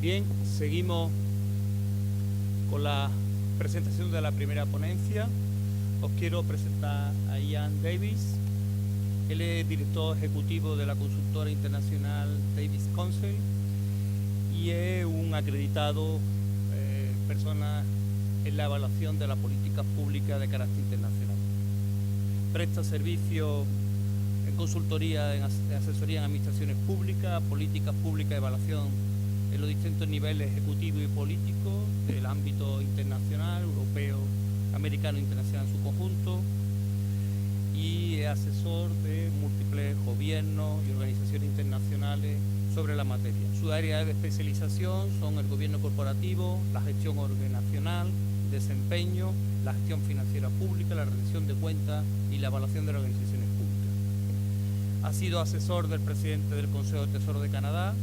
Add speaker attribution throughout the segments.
Speaker 1: Bien, seguimos con la presentación de la primera ponencia. Os quiero presentar a Ian Davis. Él es director ejecutivo de la consultora internacional Davis Council y es un acreditado persona en la evaluación de las políticas públicas de carácter internacional. Presta servicios en consultoría, en asesoría en administraciones públicas, políticas públicas de evaluación en los distintos niveles ejecutivos y políticos del ámbito internacional, europeo, americano e internacional en su conjunto, y es asesor de múltiples gobiernos y organizaciones internacionales sobre la materia. Su área de especialización son el gobierno corporativo, la gestión organizacional, desempeño, la gestión financiera pública, la rendición de cuentas y la evaluación de las organizaciones públicas. Ha sido asesor del presidente del Consejo de Tesoro de Canadá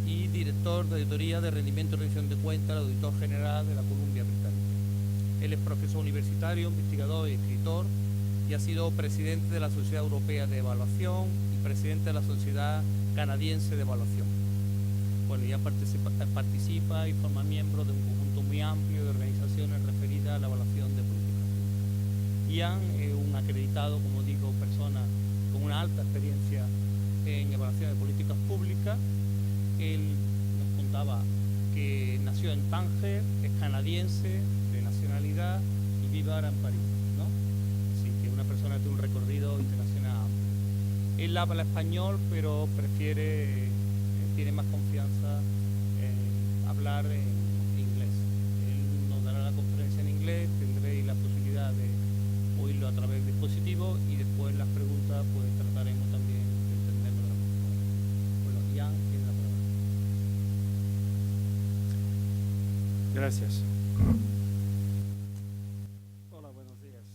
Speaker 1: y director de auditoría de rendimiento y rendición de cuentas del auditor general de la Columbia Británica. Él es profesor universitario, investigador y escritor y ha sido presidente de la Sociedad Europea de Evaluación y presidente de la Sociedad Canadiense de Evaluación. Bueno, ya participa y forma miembro de un conjunto muy amplio de organizaciones referidas a la evaluación de políticas públicas. Ian es un acreditado, como digo, persona con una alta experiencia en evaluación de políticas públicas. Él nos contaba que nació en Tánger, es canadiense, de nacionalidad y vive ahora en París, ¿no? Así que una persona que tiene un recorrido internacional amplio. Él habla español, pero tiene más confianza en hablar en inglés. Él nos dará la conferencia en inglés, tendréis la posibilidad de oírlo a través del dispositivo y después las preguntas pues trataremos también de entenderlo de la mejor manera. Bueno, Ian tiene la palabra.
Speaker 2: Gracias. Hola, buenos días.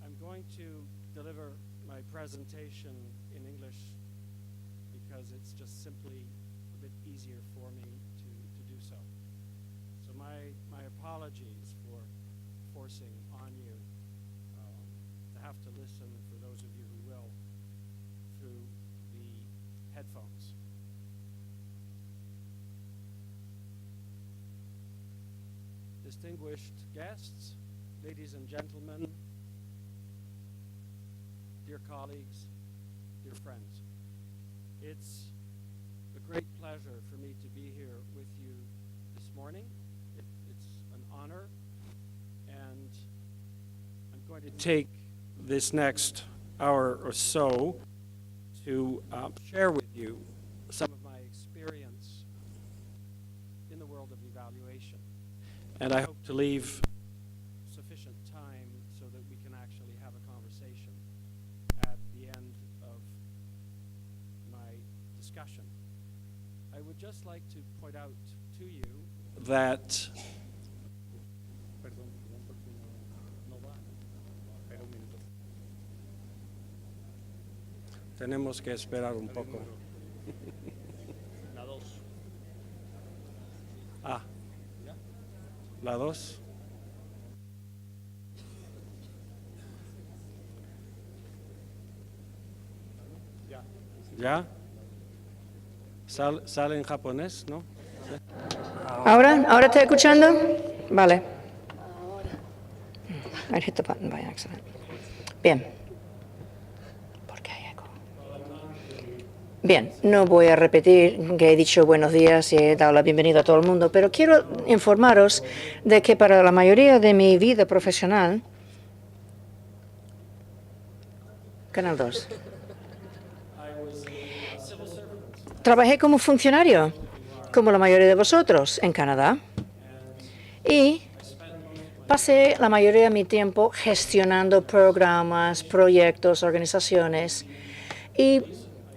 Speaker 2: I'm going to deliver my presentation in English because it's just simply a bit easier for me to do so. So my apologies for forcing on you to have to listen, for those of you who will, through the headphones. Distinguished guests, ladies and gentlemen, dear colleagues, dear friends. It's a great pleasure for me to be here with you this morning. It's an honor, and I'm going to take this next hour or so to share with you some of my experience in the world of evaluation. And I hope to leave sufficient time so that we can actually have a conversation at the end of my discussion. I would just like to point out to you that tenemos que esperar un poco.
Speaker 1: La 2.
Speaker 2: Ah, la 2. ¿Ya? ¿Sale en japonés, no?
Speaker 3: ¿Ahora está escuchando? Vale. I hit the button by accident. Bien. ¿Por qué hay eco? Bien, no voy a repetir que he dicho buenos días y he dado la bienvenida a todo el mundo, pero quiero informaros de que para la mayoría de mi vida profesional, Canal 2, trabajé como funcionario, como la mayoría de vosotros, en Canadá. Y pasé la mayoría de mi tiempo gestionando programas, proyectos, organizaciones. Y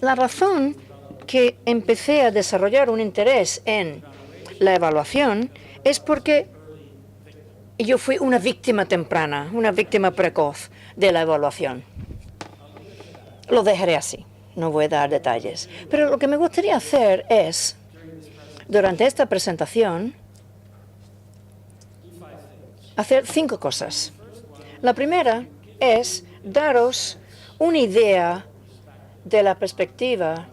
Speaker 3: la razón que empecé a desarrollar un interés en la evaluación es porque yo fui una víctima temprana, una víctima precoz de la evaluación. Lo dejaré así. No voy a dar detalles. Pero lo que me gustaría hacer es, durante esta presentación, hacer 5 cosas. La primera es daros una idea de la perspectiva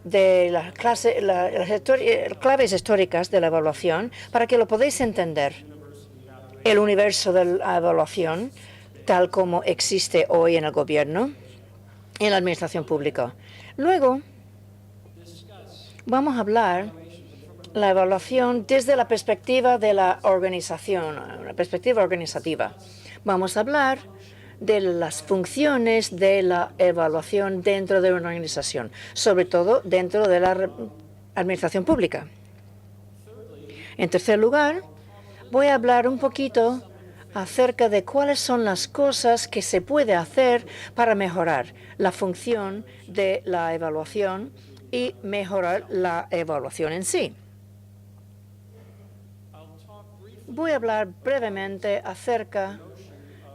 Speaker 3: de las claves históricas de la evaluación para que lo podáis entender. El universo de la evaluación, tal como existe hoy en el gobierno, en la administración pública. Luego, vamos a hablar la evaluación desde la perspectiva de la organización, una perspectiva organizativa. Vamos a hablar de las funciones de la evaluación dentro de una organización, sobre todo dentro de la administración pública. En tercer lugar, voy a hablar un poquito acerca de cuáles son las cosas que se puede hacer para mejorar la función de la evaluación y mejorar la evaluación en sí. Voy a hablar brevemente acerca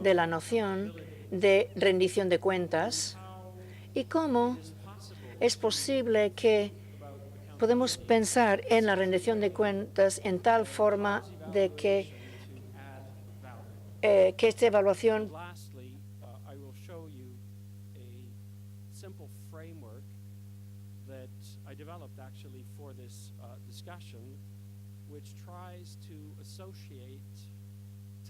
Speaker 3: de la noción de rendición de cuentas y cómo es posible que podemos pensar en la rendición de cuentas en tal forma de que esta evaluación
Speaker 2: Lastly, I will show you a simple framework that I developed actually for this discussion, which tries to associate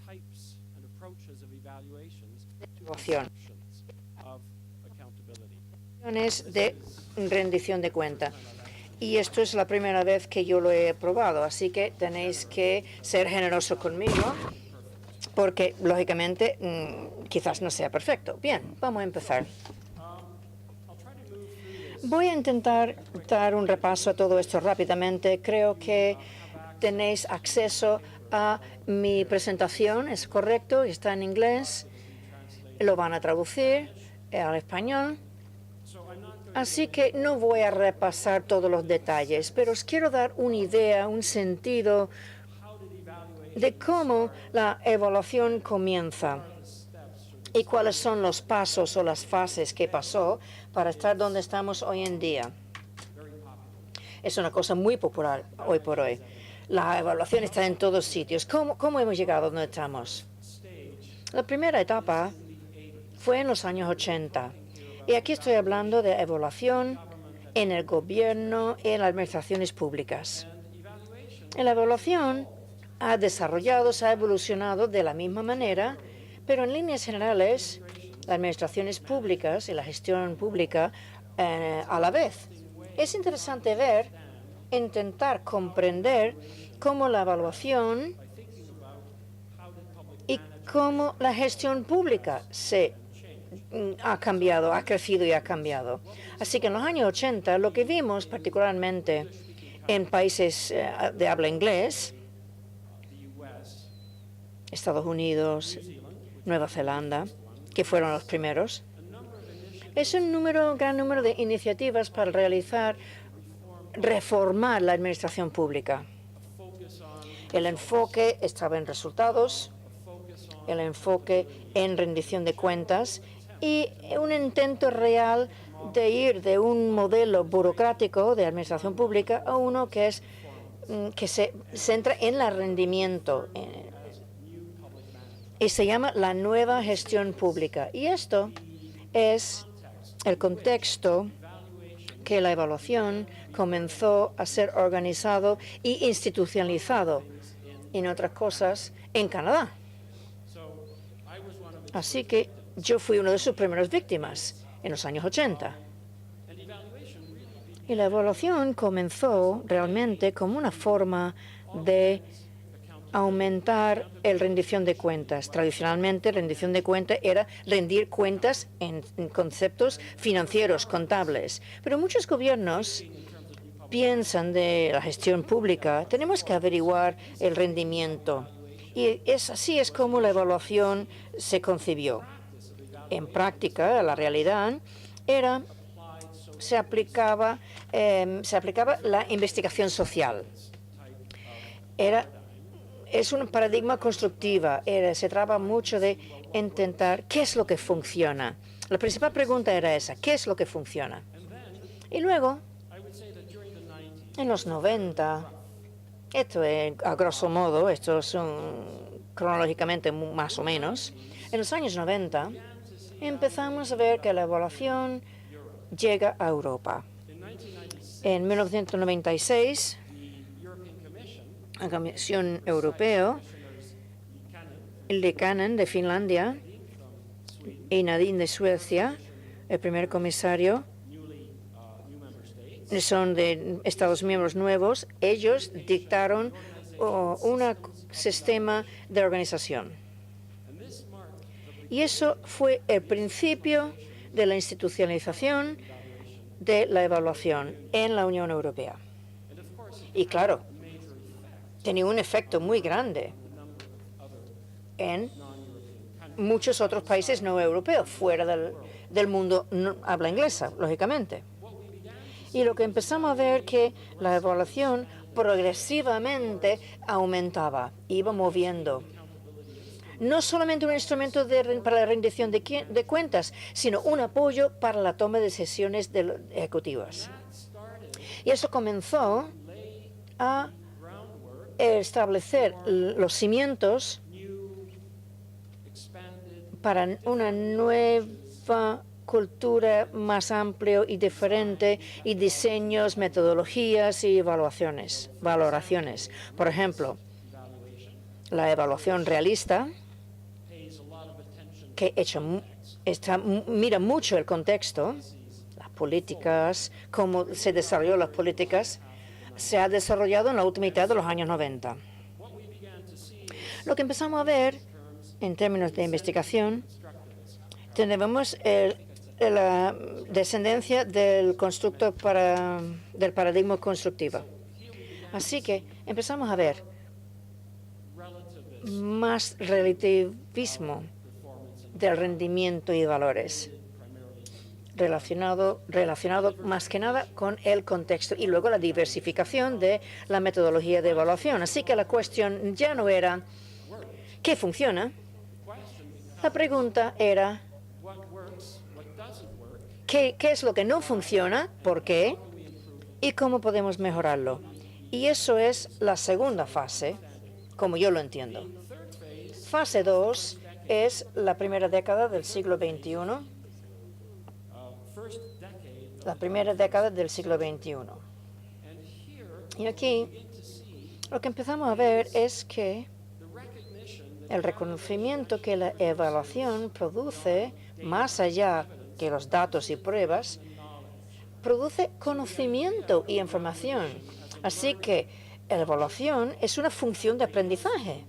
Speaker 2: types and approaches of evaluations to conceptions of accountability.
Speaker 3: de rendición de cuenta. Y esto es la primera vez que yo lo he probado, así que tenéis que ser generosos conmigo, porque lógicamente quizás no sea perfecto. Bien, vamos a empezar. Voy a intentar dar un repaso a todo esto rápidamente. Creo que tenéis acceso a mi presentación, es correcto, está en inglés. Lo van a traducir al español. Así que no voy a repasar todos los detalles, pero os quiero dar una idea, un sentido de cómo la evaluación comienza y cuáles son los pasos o las fases que pasó para estar donde estamos hoy en día. Es una cosa muy popular hoy por hoy. La evaluación está en todos sitios. ¿Cómo hemos llegado a donde estamos? La primera etapa fue en los años 80. Y aquí estoy hablando de evaluación en el gobierno y en las administraciones públicas. La evaluación ha desarrollado, se ha evolucionado de la misma manera, pero en líneas generales, las administraciones públicas y la gestión pública a la vez. Es interesante ver, intentar comprender cómo la evaluación y cómo la gestión pública ha cambiado, ha crecido y ha cambiado. Así que en los años 80 lo que vimos particularmente en países de habla inglés, Estados Unidos, Nueva Zelanda, que fueron los primeros, es un gran número de iniciativas para reformar la administración pública. El enfoque estaba en resultados, el enfoque en rendición de cuentas y un intento real de ir de un modelo burocrático de administración pública a uno que se centra en el rendimiento y se llama la nueva gestión pública. Y esto es el contexto que la evaluación comenzó a ser organizado y institucionalizado, en otras cosas, en Canadá. Así que yo fui una de sus primeras víctimas en los años 80. Y la evaluación comenzó realmente como una forma de aumentar el rendición de cuentas. Tradicionalmente, rendición de cuentas era rendir cuentas en conceptos financieros, contables. Pero muchos gobiernos piensan de la gestión pública, tenemos que averiguar el rendimiento. Y así es como la evaluación se concibió. En práctica, la realidad se aplicaba la investigación social. Es un paradigma constructiva. Se trata mucho de intentar qué es lo que funciona. La principal pregunta era esa, ¿qué es lo que funciona? Y luego, en los 90, esto es a grosso modo, esto es cronológicamente más o menos, en los años 90 empezamos a ver que la evaluación llega a Europa. En 1996,
Speaker 2: the European Commission,
Speaker 3: la Comisión Europea,
Speaker 2: Commissioners
Speaker 3: Liikanen de Finlandia y Nadine de Suecia, el primer comisario,
Speaker 2: new member states,
Speaker 3: son de Estados miembros nuevos, ellos dictaron un sistema de organización.
Speaker 2: and this marked
Speaker 3: Y eso fue el principio de la institucionalización de la evaluación en la Unión Europea.
Speaker 2: and of course
Speaker 3: Y claro,
Speaker 2: a major effect
Speaker 3: tenía un efecto muy grande
Speaker 2: on a number of other
Speaker 3: en
Speaker 2: non-European countries.
Speaker 3: muchos otros países no europeos, fuera del mundo habla inglesa, lógicamente. Y lo que empezamos a ver que la evaluación progresivamente aumentaba, iba moviendo. No solamente un instrumento para la rendición de cuentas, sino un apoyo para la toma de decisiones ejecutivas. Y eso comenzó a
Speaker 2: Groundwork,
Speaker 3: establecer los cimientos
Speaker 2: new, expanded
Speaker 3: para una nueva cultura más amplia y diferente y diseños, metodologías y valoraciones. Por ejemplo,
Speaker 2: evaluation
Speaker 3: la evaluación realista,
Speaker 2: pays a lot of attention
Speaker 3: que mira mucho el contexto, las políticas, cómo se desarrolló las políticas, se ha desarrollado en la última mitad de los años 90.
Speaker 2: what we began to see
Speaker 3: Lo que empezamos a ver en términos de investigación,
Speaker 2: constructivism.
Speaker 3: tenemos la descendencia del del paradigma constructivo. Así que empezamos a ver
Speaker 2: Relativism
Speaker 3: más relativismo
Speaker 2: performance
Speaker 3: del rendimiento y valores,
Speaker 2: primarily
Speaker 3: relacionado más que nada con el contexto y luego la diversificación de la metodología de evaluación. Así que la cuestión ya no era ¿qué funciona? La pregunta era
Speaker 2: what works, what doesn't work,
Speaker 3: ¿qué es lo que no funciona? ¿Por qué? ¿Y cómo podemos mejorarlo? Y eso es la segunda fase, como yo lo entiendo. Fase 2 es la primera década del siglo XXI,
Speaker 2: first decade,
Speaker 3: la primera década del siglo XXI.
Speaker 2: and here
Speaker 3: Y aquí
Speaker 2: begin to see
Speaker 3: lo que empezamos a ver es que
Speaker 2: the recognition that
Speaker 3: el reconocimiento que la evaluación produce, más allá que los datos y pruebas, produce conocimiento y información. Así que la evaluación es una función de aprendizaje.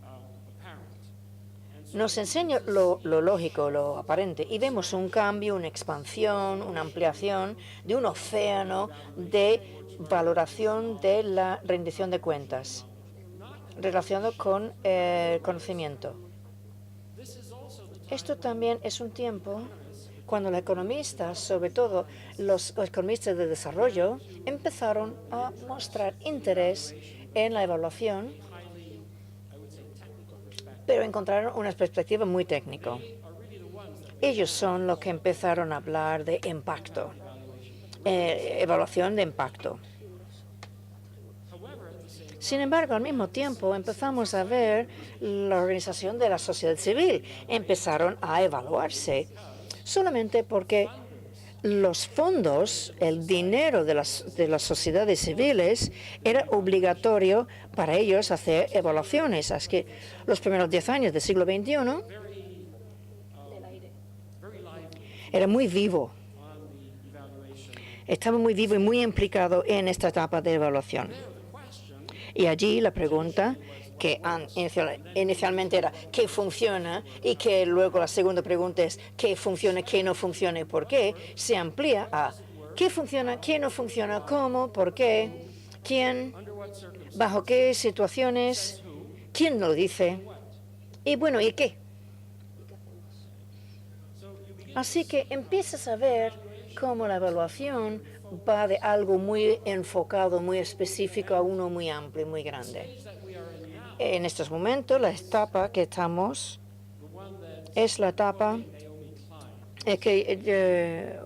Speaker 2: apparent.
Speaker 3: Nos enseña lo lógico, lo aparente, y vemos un cambio, una expansión, una ampliación de un océano de valoración de la rendición de cuentas relacionado con el conocimiento. Esto también es un tiempo cuando los economistas, sobre todo los economistas de desarrollo, empezaron a mostrar interés en la evaluación, pero encontraron una perspectiva muy técnica. Ellos son los que empezaron a hablar de impacto, evaluación de impacto. Sin embargo, al mismo tiempo empezamos a ver la organización de la sociedad civil. Empezaron a evaluarse solamente porque los fondos, el dinero de las sociedades civiles, era obligatorio para ellos hacer evaluaciones. Así que los primeros 10 años del siglo XXI era muy vivo. Estaba muy vivo y muy implicado en esta etapa de evaluación. Y allí la pregunta que inicialmente era ¿qué funciona? Y que luego la segunda pregunta es ¿qué funciona, qué no funciona y por qué? Se amplía a ¿qué funciona, qué no funciona, cómo, por qué, quién, bajo qué situaciones, quién lo dice y bueno, ¿y qué? Así que empiezas a ver cómo la evaluación va de algo muy enfocado, muy específico, a uno muy amplio, muy grande. En estos momentos, la etapa que estamos es la etapa que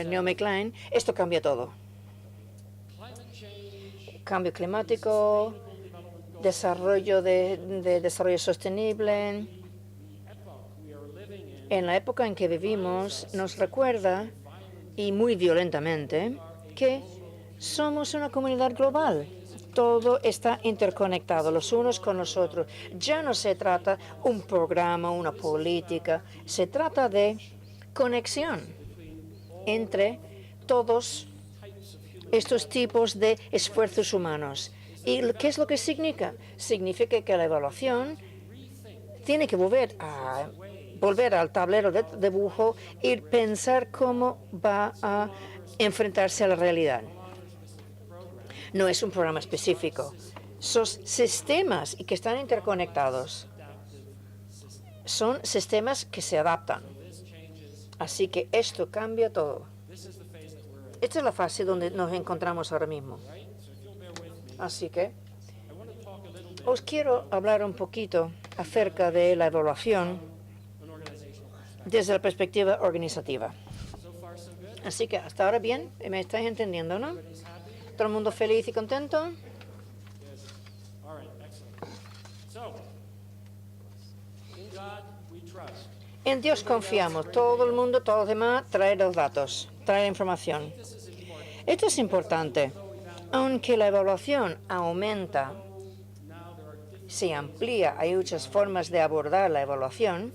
Speaker 3: Naomi Klein, esto cambia todo. Cambio climático, desarrollo de desarrollo sostenible. En la época en que vivimos nos recuerda y muy violentamente que somos una comunidad global. Todo está interconectado los unos con los otros. Ya no se trata de un programa, una política, se trata de conexión entre todos estos tipos de esfuerzos humanos. ¿Y qué es lo que significa? Significa que la evaluación tiene que volver al tablero de dibujo y pensar cómo va a enfrentarse a la realidad. No es un programa específico. Son sistemas y que están interconectados. Son sistemas que se adaptan. Así que esto cambia todo. Esta es la fase donde nos encontramos ahora mismo. Así que os quiero hablar un poquito acerca de la evaluación desde la perspectiva organizativa. Así que hasta ahora bien, ¿me estáis entendiendo, no? ¿Todo el mundo feliz y contento? En Dios confiamos. Todo el mundo, todos los demás, traer los datos, traer información. Esto es importante. Aunque la evaluación aumenta, se amplía, hay muchas formas de abordar la evaluación,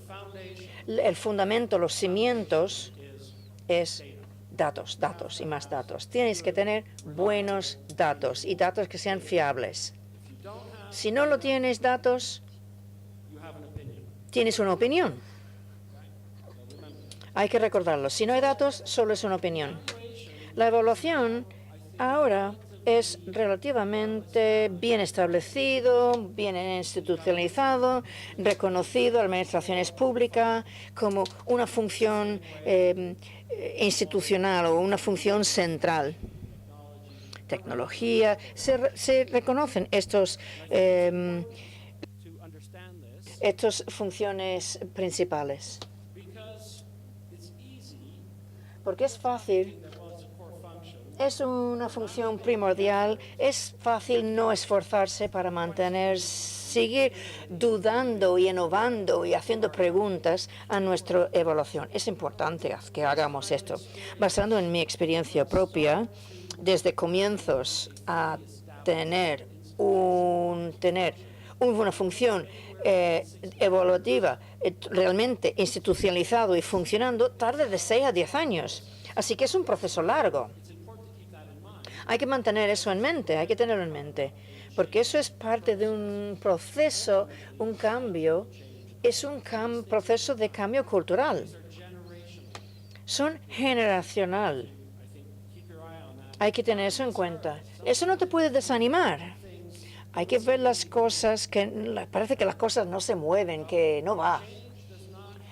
Speaker 3: el fundamento, los cimientos, es datos, datos y más datos. Tienes que tener buenos datos y datos que sean fiables. Si no lo tienes datos, tienes una opinión. Hay que recordarlo. Si no hay datos, solo es una opinión. La evaluación ahora es relativamente bien establecido, bien institucionalizado, reconocido en administraciones públicas como una función institucional o una función central. Tecnología, se reconocen estas funciones principales. Porque es fácil. Es una función primordial. Es fácil no esforzarse para seguir dudando y innovando y haciendo preguntas a nuestra evaluación. Es importante que hagamos esto. Basado en mi experiencia propia, desde comienzos a tener una función evaluativa realmente institucionalizado y funcionando, tarda de 6 a 10 años. Así que es un proceso largo. Hay que mantener eso en mente, hay que tenerlo en mente, porque eso es parte de un proceso, un cambio, es un proceso de cambio cultural. Son generacional. Hay que tener eso en cuenta. Eso no te puede desanimar. Hay que ver las cosas parece que las cosas no se mueven, que no va.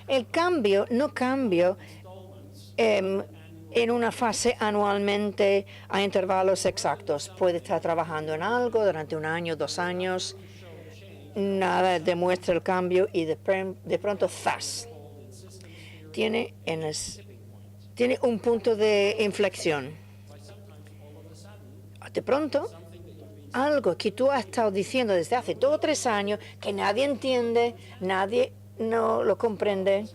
Speaker 3: El cambio no cambia en una fase anualmente a intervalos exactos. Puede estar trabajando en algo durante 1 año, 2 años, nada demuestra el cambio y de pronto, ¡zas! Tiene un punto de inflexión. De pronto, algo que tú has estado diciendo desde hace 2 o 3 años, que nadie entiende, nadie no lo comprende,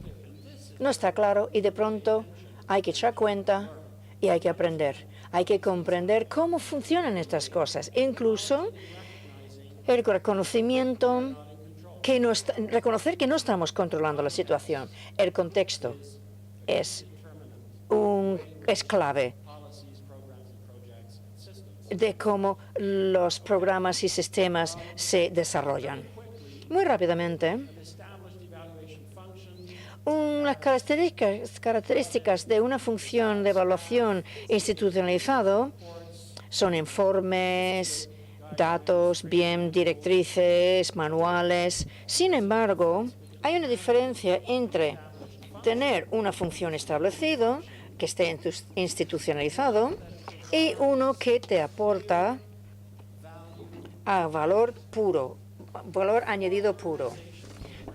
Speaker 3: no está claro, y de pronto hay que echar cuenta y hay que aprender. Hay que comprender cómo funcionan estas cosas. Incluso el reconocimiento, reconocer que no estamos controlando la situación. El contexto es clave de cómo los programas y sistemas se desarrollan. Muy rápidamente, unas características de una función de evaluación institucionalizado son informes, datos, bien, directrices, manuales. Sin embargo, hay una diferencia entre tener una función establecida, que esté institucionalizado, y uno que te aporta a valor puro, valor añadido puro,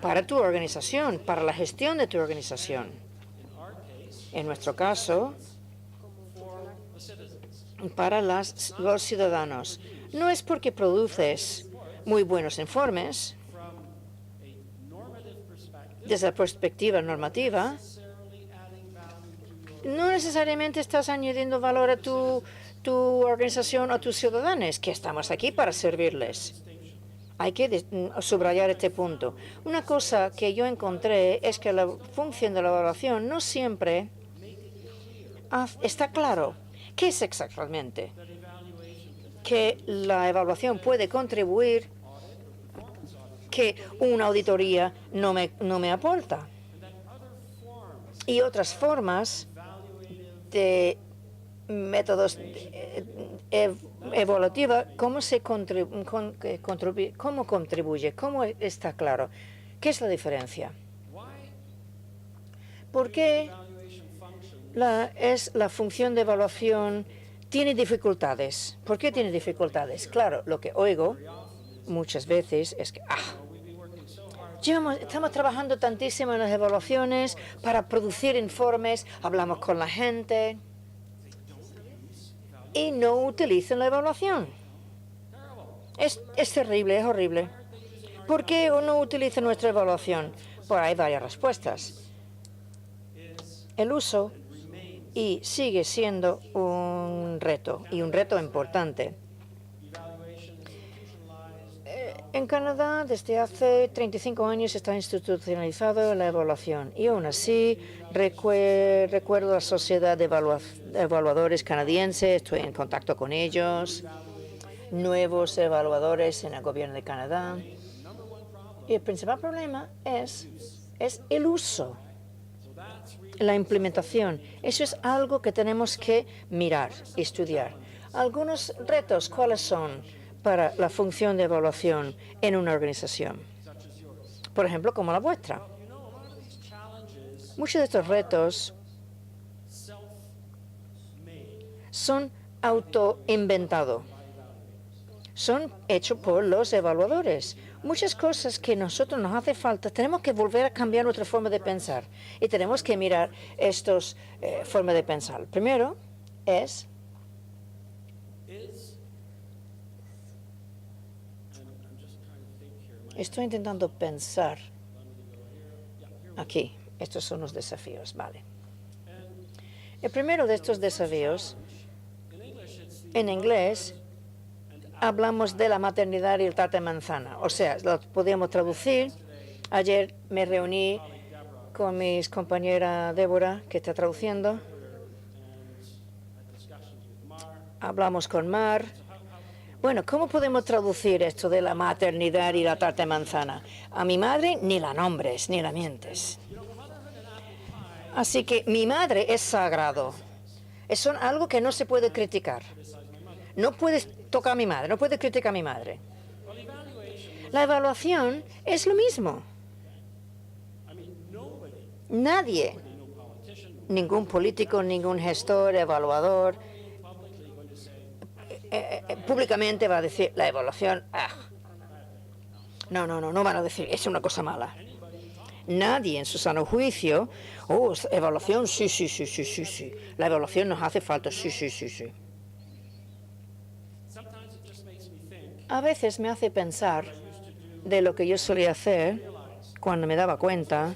Speaker 3: para tu organización, para la gestión de tu organización. En nuestro caso, para los ciudadanos. No es porque produces muy buenos informes, desde la perspectiva normativa, no necesariamente estás añadiendo valor a tu organización o tus ciudadanos, que estamos aquí para servirles. Hay que subrayar este punto. Una cosa que yo encontré es que la función de la evaluación no siempre está claro. ¿Qué es exactamente? Que la evaluación puede contribuir, que una auditoría no me aporta. Y otras formas de métodos evaluativa, ¿cómo contribuye? ¿Cómo está claro? ¿Qué es la diferencia? ¿Por qué la función de evaluación tiene dificultades? ¿Por qué tiene dificultades? Claro, lo que oigo muchas veces es que estamos trabajando tantísimo en las evaluaciones para producir informes, hablamos con la gente y no utilizan la evaluación. Es terrible, es horrible. ¿Por qué no utilizan nuestra evaluación? Pues hay varias respuestas. El uso sigue siendo un reto, y un reto importante. En Canadá, desde hace 35 años está institucionalizado la evaluación, y aún así recuerdo la Sociedad de Evaluadores Canadiense, estoy en contacto con ellos, nuevos evaluadores en el gobierno de Canadá, y el principal problema es el uso, la implementación. Eso es algo que tenemos que mirar y estudiar. Algunos retos, ¿cuáles son para la función de evaluación en una organización? Por ejemplo, como la vuestra. Muchos de estos retos son autoinventados. Son hechos por los evaluadores. Muchas cosas que nosotros nos hace falta, tenemos que volver a cambiar nuestra forma de pensar. Y tenemos que mirar estas formas de pensar. Primero es estoy intentando pensar. Aquí, estos son los desafíos, vale. El primero de estos desafíos, en inglés, hablamos de la maternidad y el tarta de manzana. O sea, lo podríamos traducir. Ayer me reuní con mi compañera Débora, que está traduciendo. Hablamos con Mar. Bueno, ¿cómo podemos traducir esto de la maternidad y la tarta de manzana? A mi madre ni la nombres, ni la mientes. Así que mi madre es sagrado. Es algo que no se puede criticar. No puedes tocar a mi madre, no puedes criticar a mi madre. La evaluación es lo mismo. Nadie, ningún político, ningún gestor, evaluador, públicamente va a decir la evaluación, no van a decir, es una cosa mala. Nadie en su sano juicio, evaluación, sí. La evaluación nos hace falta, sí. A veces me hace pensar de lo que yo solía hacer cuando me daba cuenta,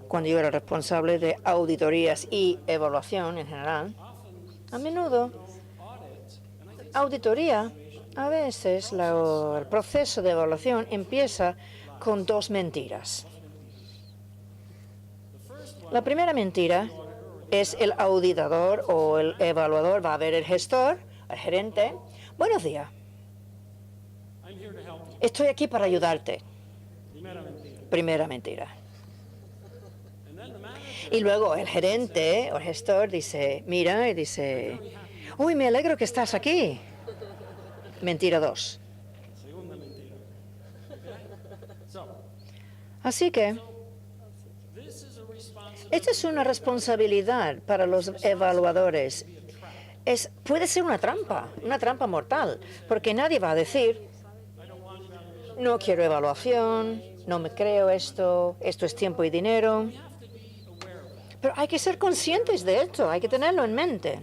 Speaker 3: cuando yo era responsable de auditorías y evaluación en general. A menudo, auditoría, a veces el proceso de evaluación empieza con dos mentiras. La primera mentira es el auditador o el evaluador va a ver el gestor, el gerente. Buenos días. Estoy aquí para ayudarte. Primera mentira. Y luego el gerente o el gestor mira y dice, uy, me alegro que estás aquí. Mentira 2. Así que esta es una responsabilidad para los evaluadores. Puede ser una trampa mortal, porque nadie va a decir, no quiero evaluación, no me creo esto es tiempo y dinero. Pero hay que ser conscientes de esto, hay que tenerlo en mente.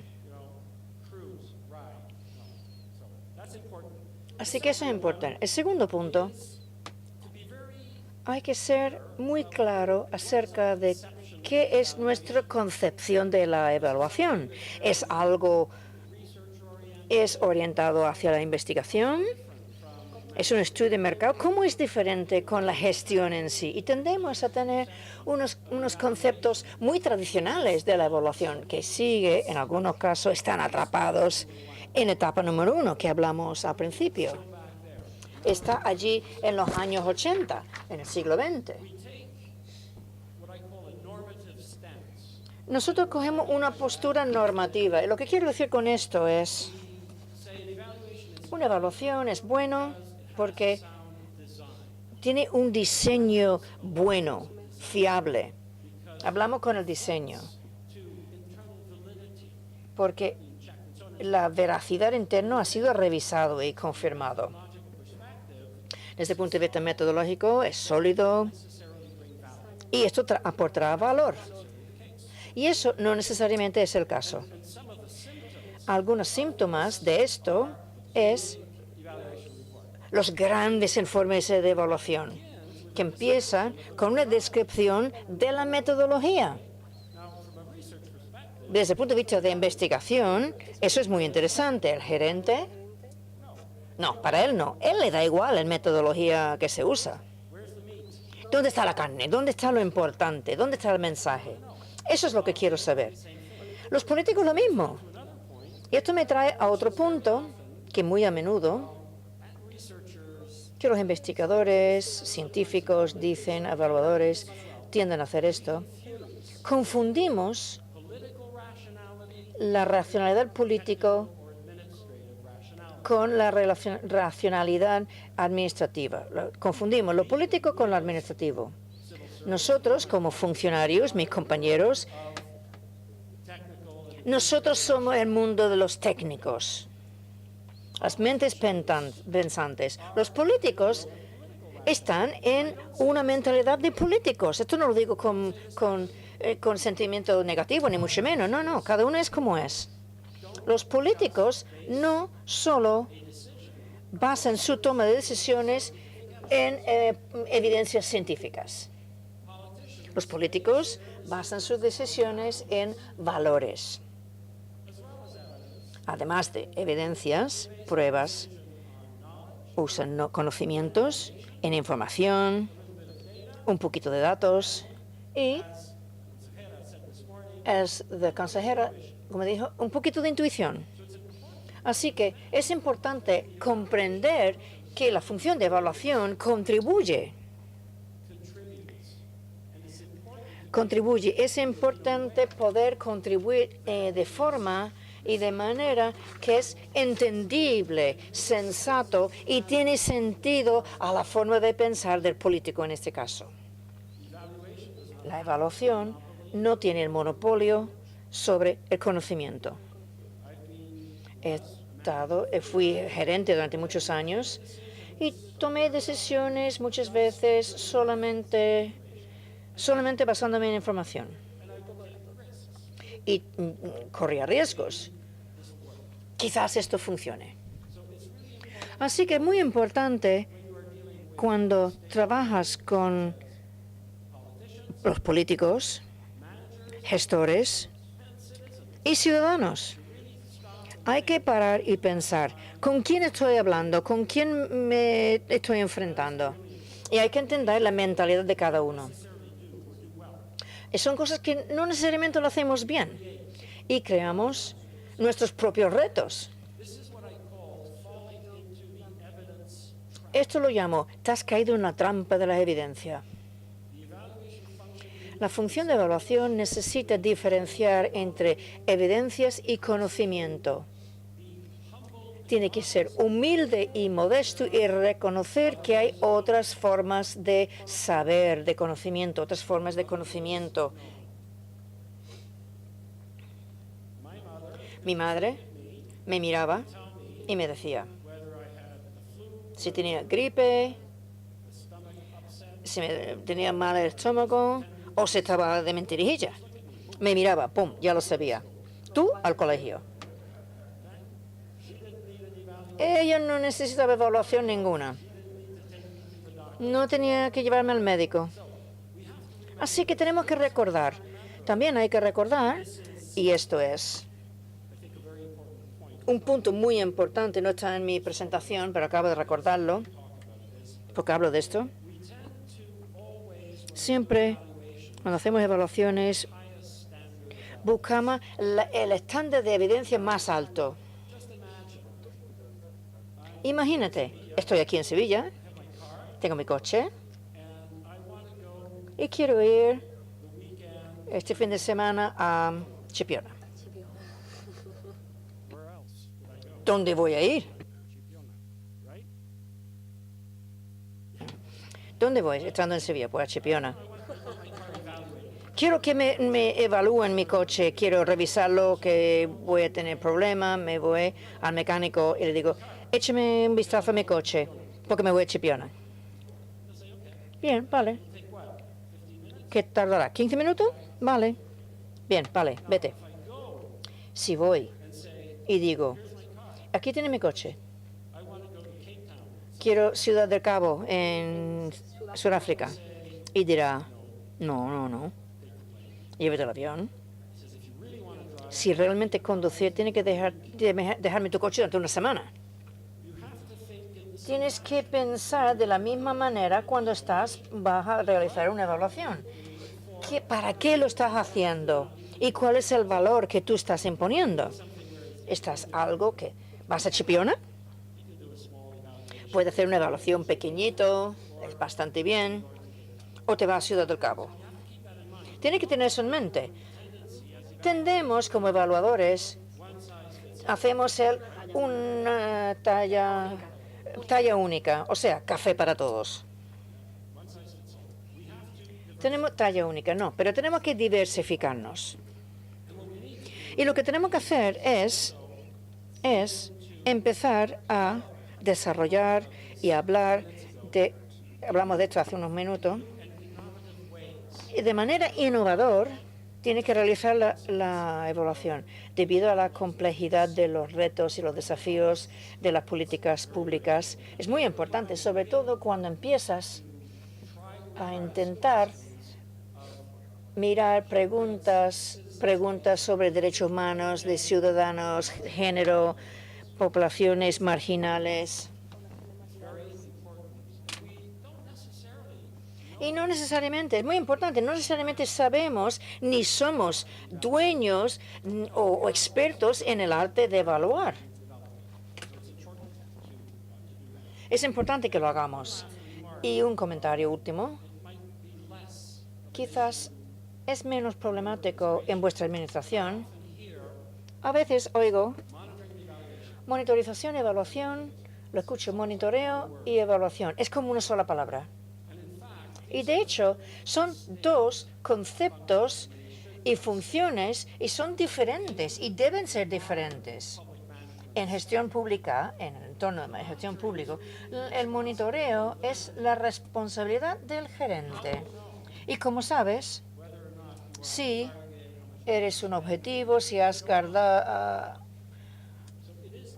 Speaker 3: Así que eso es importante. El segundo punto, hay que ser muy claro acerca de qué es nuestra concepción de la evaluación. ¿Es orientado hacia la investigación? ¿Es un estudio de mercado? ¿Cómo es diferente con la gestión en sí? Y tendemos a tener unos conceptos muy tradicionales de la evaluación que en algunos casos, están atrapados en etapa número 1 que hablamos al principio. Está allí en los años 80, en el siglo XX. Nosotros cogemos una postura normativa. Y lo que quiero decir con esto es, una evaluación es bueno porque tiene un diseño bueno, fiable. Hablamos con el diseño porque la veracidad interna ha sido revisado y confirmado. Desde el punto de vista metodológico es sólido y esto aportará valor. Y eso no necesariamente es el caso. Algunos síntomas de esto es los grandes informes de evaluación, que empiezan con una descripción de la metodología. Desde el punto de vista de investigación, eso es muy interesante. El gerente, no, para él no. Él le da igual la metodología que se usa. ¿Dónde está la carne? ¿Dónde está lo importante? ¿Dónde está el mensaje? Eso es lo que quiero saber. Los políticos lo mismo. Y esto me trae a otro punto que muy a menudo que los investigadores, científicos, evaluadores, tienden a hacer esto. Confundimos la racionalidad política con la racionalidad administrativa. Confundimos lo político con lo administrativo. Nosotros, como funcionarios, mis compañeros, nosotros somos el mundo de los técnicos, las mentes pensantes. Los políticos están en una mentalidad de políticos. Esto no lo digo con sentimiento negativo, ni mucho menos. No, no, cada uno es como es. Los políticos no solo basan su toma de decisiones en evidencias científicas. Los políticos basan sus decisiones en valores. Además de evidencias, pruebas, usan conocimientos en información, un poquito de datos y, la consejera, como dijo, un poquito de intuición. Así que es importante comprender que la función de evaluación contribuye. Es importante poder contribuir de forma y de manera que es entendible, sensato y tiene sentido a la forma de pensar del político en este caso. La evaluación no tiene el monopolio sobre el conocimiento. Fui gerente durante muchos años y tomé decisiones muchas veces solamente basándome en información. Y corría riesgos. Quizás esto funcione. Así que es muy importante cuando trabajas con los políticos, gestores y ciudadanos. Hay que parar y pensar, ¿con quién estoy hablando? ¿Con quién me estoy enfrentando? Y hay que entender la mentalidad de cada uno. Son cosas que no necesariamente lo hacemos bien y creamos nuestros propios retos. Esto lo llamo, te has caído en la trampa de la evidencia. La función de evaluación necesita diferenciar entre evidencias y conocimiento. Tiene que ser humilde y modesto y reconocer que hay otras formas de saber, de conocimiento, otras formas de conocimiento. Mi madre me miraba y me decía si tenía gripe, si tenía mal el estómago o si estaba de mentirijilla. Me miraba, pum, ya lo sabía. Tú al colegio. Ella no necesitaba evaluación ninguna. No tenía que llevarme al médico. Así que tenemos que recordar. También hay que recordar, y esto es un punto muy importante, no está en mi presentación, pero acabo de recordarlo, porque hablo de esto. Siempre, cuando hacemos evaluaciones, buscamos el estándar de evidencia más alto. Imagínate, estoy aquí en Sevilla, tengo mi coche y quiero ir este fin de semana a Chipiona. ¿Dónde voy a ir? ¿Dónde voy estando en Sevilla? Pues a Chipiona. Quiero que me evalúen mi coche, quiero revisarlo, que voy a tener problemas, me voy al mecánico y le digo, écheme un vistazo a mi coche, porque me voy a Chipiona. Bien, vale. ¿Qué tardará? ¿15 minutos? Vale. Bien, vale, vete. Si voy y digo, aquí tiene mi coche, quiero Ciudad del Cabo, en Sudáfrica, y dirá, no, llévate el avión. Si realmente conducir, tiene que dejarme tu coche durante una semana. Tienes que pensar de la misma manera cuando vas a realizar una evaluación. ¿Para qué lo estás haciendo? ¿Y cuál es el valor que tú estás imponiendo? ¿Estás algo que vas a Chipiona? Puede hacer una evaluación pequeñito, es bastante bien, o te vas a Ciudad del Cabo. Tiene que tener eso en mente. Tendemos como evaluadores, hacemos una talla única, o sea, café para todos. Tenemos talla única, no, pero tenemos que diversificarnos. Y lo que tenemos que hacer es empezar a desarrollar y hablamos de esto hace unos minutos, y de manera innovadora tiene que realizar la evaluación debido a la complejidad de los retos y los desafíos de las políticas públicas. Es muy importante, sobre todo cuando empiezas a intentar mirar preguntas sobre derechos humanos de ciudadanos, género, poblaciones marginales. Y no necesariamente, es muy importante, no necesariamente sabemos ni somos dueños o expertos en el arte de evaluar. Es importante que lo hagamos. Y un comentario último. Quizás es menos problemático en vuestra administración. A veces oigo monitorización, evaluación, lo escucho, monitoreo y evaluación. Es como una sola palabra. Y de hecho, son dos conceptos y funciones y son diferentes y deben ser diferentes. En gestión pública, en el entorno de gestión pública, el monitoreo es la responsabilidad del gerente. Y como sabes, si eres un objetivo, si has gastado,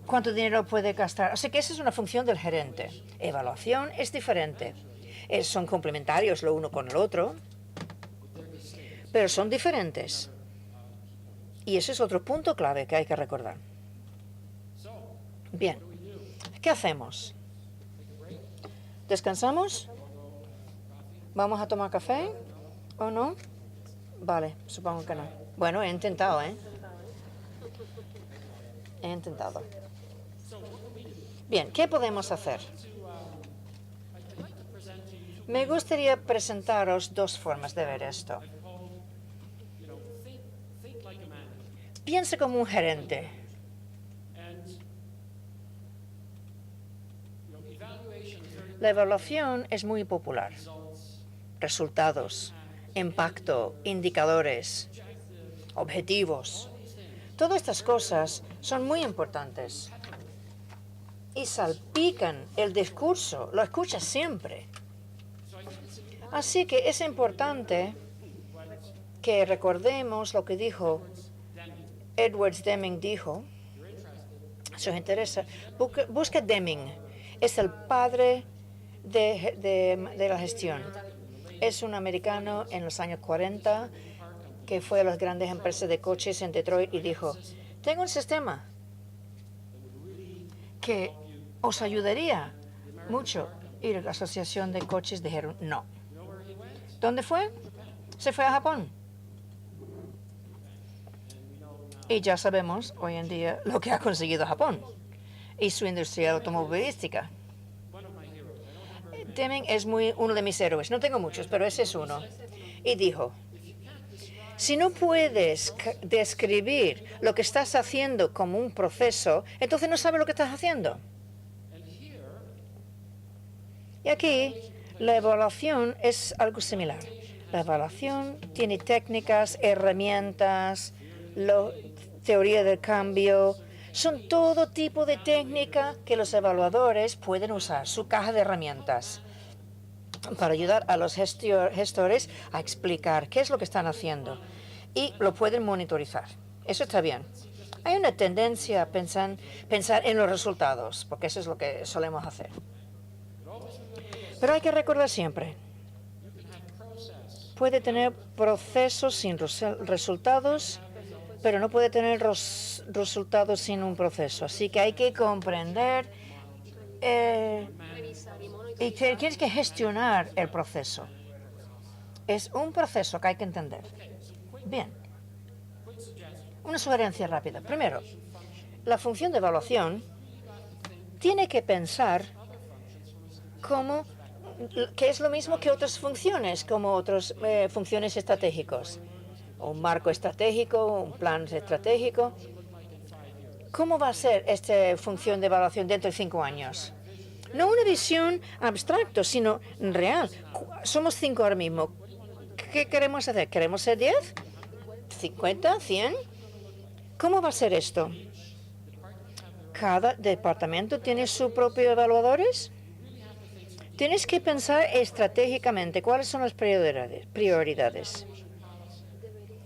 Speaker 3: cuánto dinero puede gastar. O sea que esa es una función del gerente. Evaluación es diferente. Son complementarios lo uno con el otro, pero son diferentes. Y ese es otro punto clave que hay que recordar. Bien, ¿qué hacemos? ¿Descansamos? ¿Vamos a tomar café o no? Vale, supongo que no. Bueno, he intentado, ¿eh? He intentado. Bien, ¿qué podemos hacer? Me gustaría presentaros dos formas de ver esto. Piensa como un gerente. La evaluación es muy popular. Resultados, impacto, indicadores, objetivos. Todas estas cosas son muy importantes y salpican el discurso. Lo escuchas siempre. Así que es importante que recordemos lo que dijo Edwards Deming. Dijo, si os interesa, busca Deming. Es el padre de la gestión. Es un americano en los años 40 que fue a las grandes empresas de coches en Detroit y dijo, tengo un sistema que os ayudaría mucho. Y la asociación de coches dijeron no. ¿Dónde fue? Se fue a Japón. Y ya sabemos hoy en día lo que ha conseguido Japón y su industria automovilística. Deming es uno de mis héroes. No tengo muchos, pero ese es uno. Y dijo, si no puedes describir lo que estás haciendo como un proceso, entonces no sabes lo que estás haciendo. Y aquí la evaluación es algo similar. La evaluación tiene técnicas, herramientas, teoría del cambio. Son todo tipo de técnicas que los evaluadores pueden usar, su caja de herramientas, para ayudar a los gestores a explicar qué es lo que están haciendo y lo pueden monitorizar. Eso está bien. Hay una tendencia a pensar en los resultados, porque eso es lo que solemos hacer. Pero hay que recordar siempre, puede tener procesos sin resultados, pero no puede tener resultados sin un proceso. Así que hay que comprender y tienes que gestionar el proceso. Es un proceso que hay que entender. Bien, una sugerencia rápida. Primero, la función de evaluación tiene que pensar que es lo mismo que otras funciones, como otras funciones estratégicas. Un marco estratégico, un plan estratégico. ¿Cómo va a ser esta función de evaluación dentro de 5 años? No una visión abstracta, sino real. Somos 5 ahora mismo. ¿Qué queremos hacer? ¿Queremos ser 10? ¿50? ¿100? ¿Cómo va a ser esto? ¿Cada departamento tiene sus propios evaluadores? Tienes que pensar estratégicamente cuáles son las prioridades.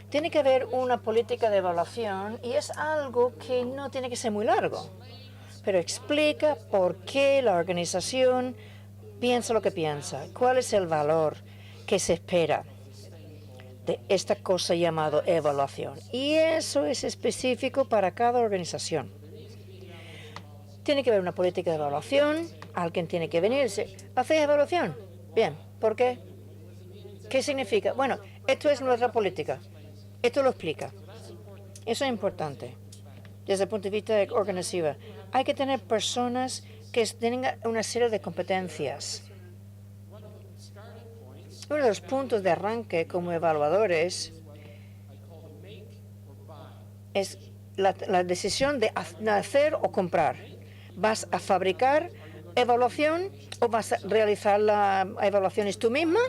Speaker 3: Tiene que haber una política de evaluación y es algo que no tiene que ser muy largo, pero explica por qué la organización piensa lo que piensa, cuál es el valor que se espera de esta cosa llamada evaluación. Y eso es específico para cada organización. Tiene que haber una política de evaluación. Alguien tiene que venir y decir, ¿hacéis evaluación? Bien, ¿por qué? ¿Qué significa? Bueno, esto es nuestra política. Esto lo explica. Eso es importante. Desde el punto de vista organizativo, hay que tener personas que tengan una serie de competencias. Uno de los puntos de arranque como evaluadores es la decisión de hacer o comprar. ¿Vas a fabricar evaluación o vas a realizar las evaluaciones tú misma?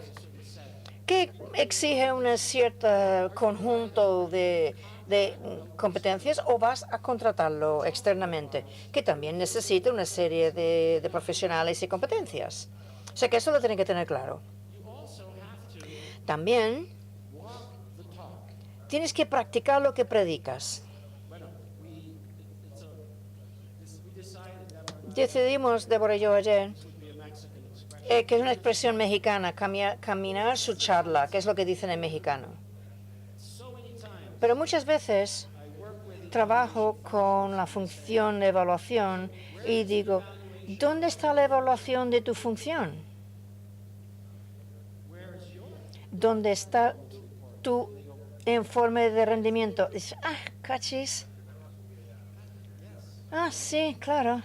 Speaker 3: ¿Qué exige un cierto conjunto de competencias o vas a contratarlo externamente, que también necesita una serie de profesionales y competencias? O sea que eso lo tienen que tener claro. También tienes que practicar lo que predicas. Decidimos, Débora y yo ayer, que es una expresión mexicana, caminar su charla, que es lo que dicen en mexicano. Pero muchas veces trabajo con la función de evaluación y digo, ¿dónde está la evaluación de tu función? ¿Dónde está tu informe de rendimiento? Dices, cachis. Sí, claro.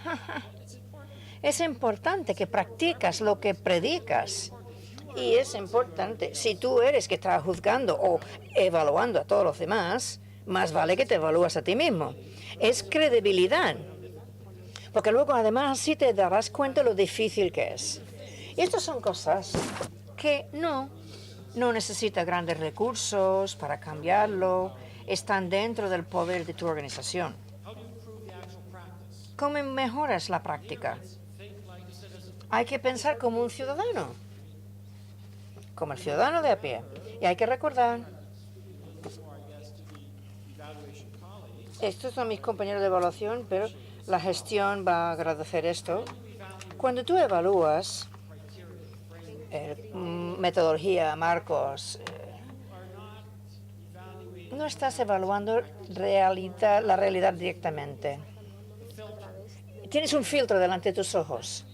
Speaker 3: Es importante que practicas lo que predicas. Y es importante, si tú eres que estás juzgando o evaluando a todos los demás, más vale que te evalúes a ti mismo. Es credibilidad. Porque luego además así te darás cuenta de lo difícil que es. Y estas son cosas que no necesitan grandes recursos para cambiarlo. Están dentro del poder de tu organización. ¿Cómo mejoras la práctica? Hay que pensar como un ciudadano, como el ciudadano de a pie. Y hay que recordar, estos son mis compañeros de evaluación, pero la gestión va a agradecer esto. Cuando tú evalúas, metodología, marcos. No estás evaluando la realidad directamente. Tienes un filtro delante de tus ojos.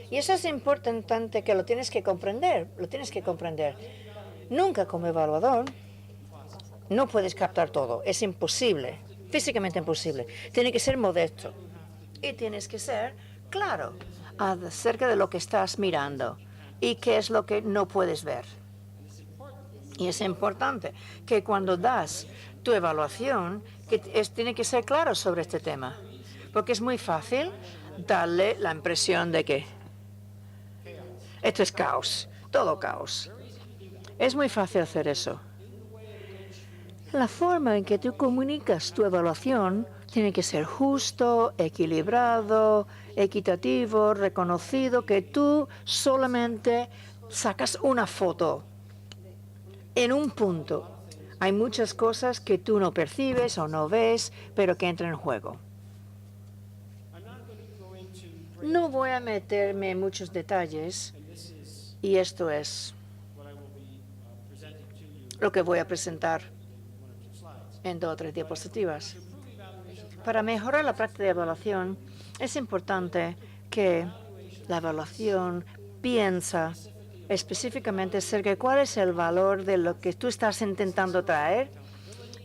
Speaker 3: Y eso es importante que lo tienes que comprender. Nunca como evaluador no puedes captar todo. Es imposible, físicamente imposible. Tiene que ser modesto. Y tienes que ser claro acerca de lo que estás mirando y qué es lo que no puedes ver. Y es importante que cuando das tu evaluación, tiene que ser claro sobre este tema. Porque es muy fácil darle la impresión de que esto es caos, todo caos. Es muy fácil hacer eso. La forma en que tú comunicas tu evaluación tiene que ser justo, equilibrado, equitativo, reconocido, que tú solamente sacas una foto en un punto. Hay muchas cosas que tú no percibes o no ves, pero que entran en juego. No voy a meterme en muchos detalles, y esto es lo que voy a presentar en 2 o 3 diapositivas. Para mejorar la práctica de evaluación, es importante que la evaluación piensa específicamente acerca de cuál es el valor de lo que tú estás intentando traer.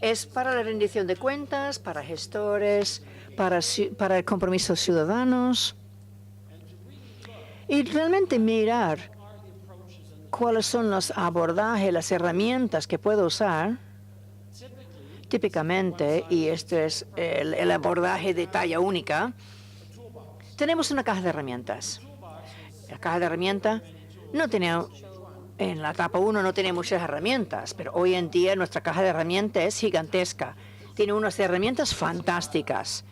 Speaker 3: Es para la rendición de cuentas, para gestores, para el compromiso de ciudadanos. Y realmente mirar cuáles son los abordajes, las herramientas que puedo usar. Típicamente, y este es el abordaje de talla única, tenemos una caja de herramientas. La caja de herramientas no tenía, en la etapa 1 no tenía muchas herramientas, pero hoy en día nuestra caja de herramientas es gigantesca. Tiene unas herramientas fantásticas.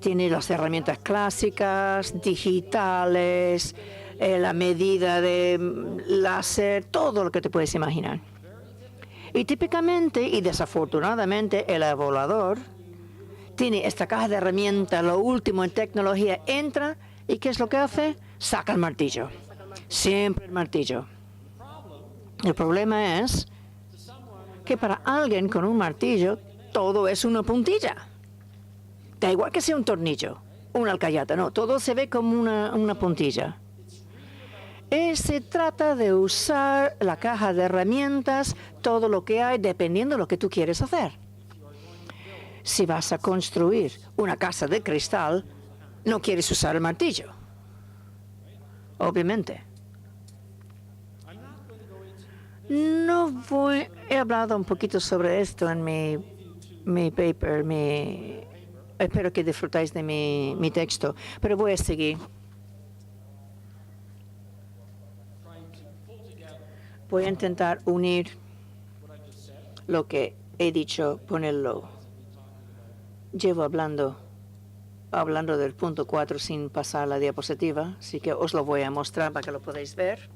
Speaker 3: Tiene las herramientas clásicas, digitales, la medida de láser, todo lo que te puedes imaginar. Y típicamente y desafortunadamente el evaluador tiene esta caja de herramientas, lo último en tecnología, entra y ¿qué es lo que hace? Saca el martillo. Siempre el martillo. El problema es que para alguien con un martillo todo es una puntilla. Da igual que sea un tornillo, una alcayata, no, todo se ve como una puntilla. Se trata de usar la caja de herramientas, todo lo que hay, dependiendo de lo que tú quieres hacer. Si vas a construir una casa de cristal, no quieres usar el martillo, obviamente. He hablado un poquito sobre esto en mi paper, espero que disfrutáis de mi texto, pero voy a seguir. Voy a intentar unir lo que he dicho, ponerlo. Llevo hablando del punto 4 sin pasar la diapositiva, así que os lo voy a mostrar para que lo podáis ver.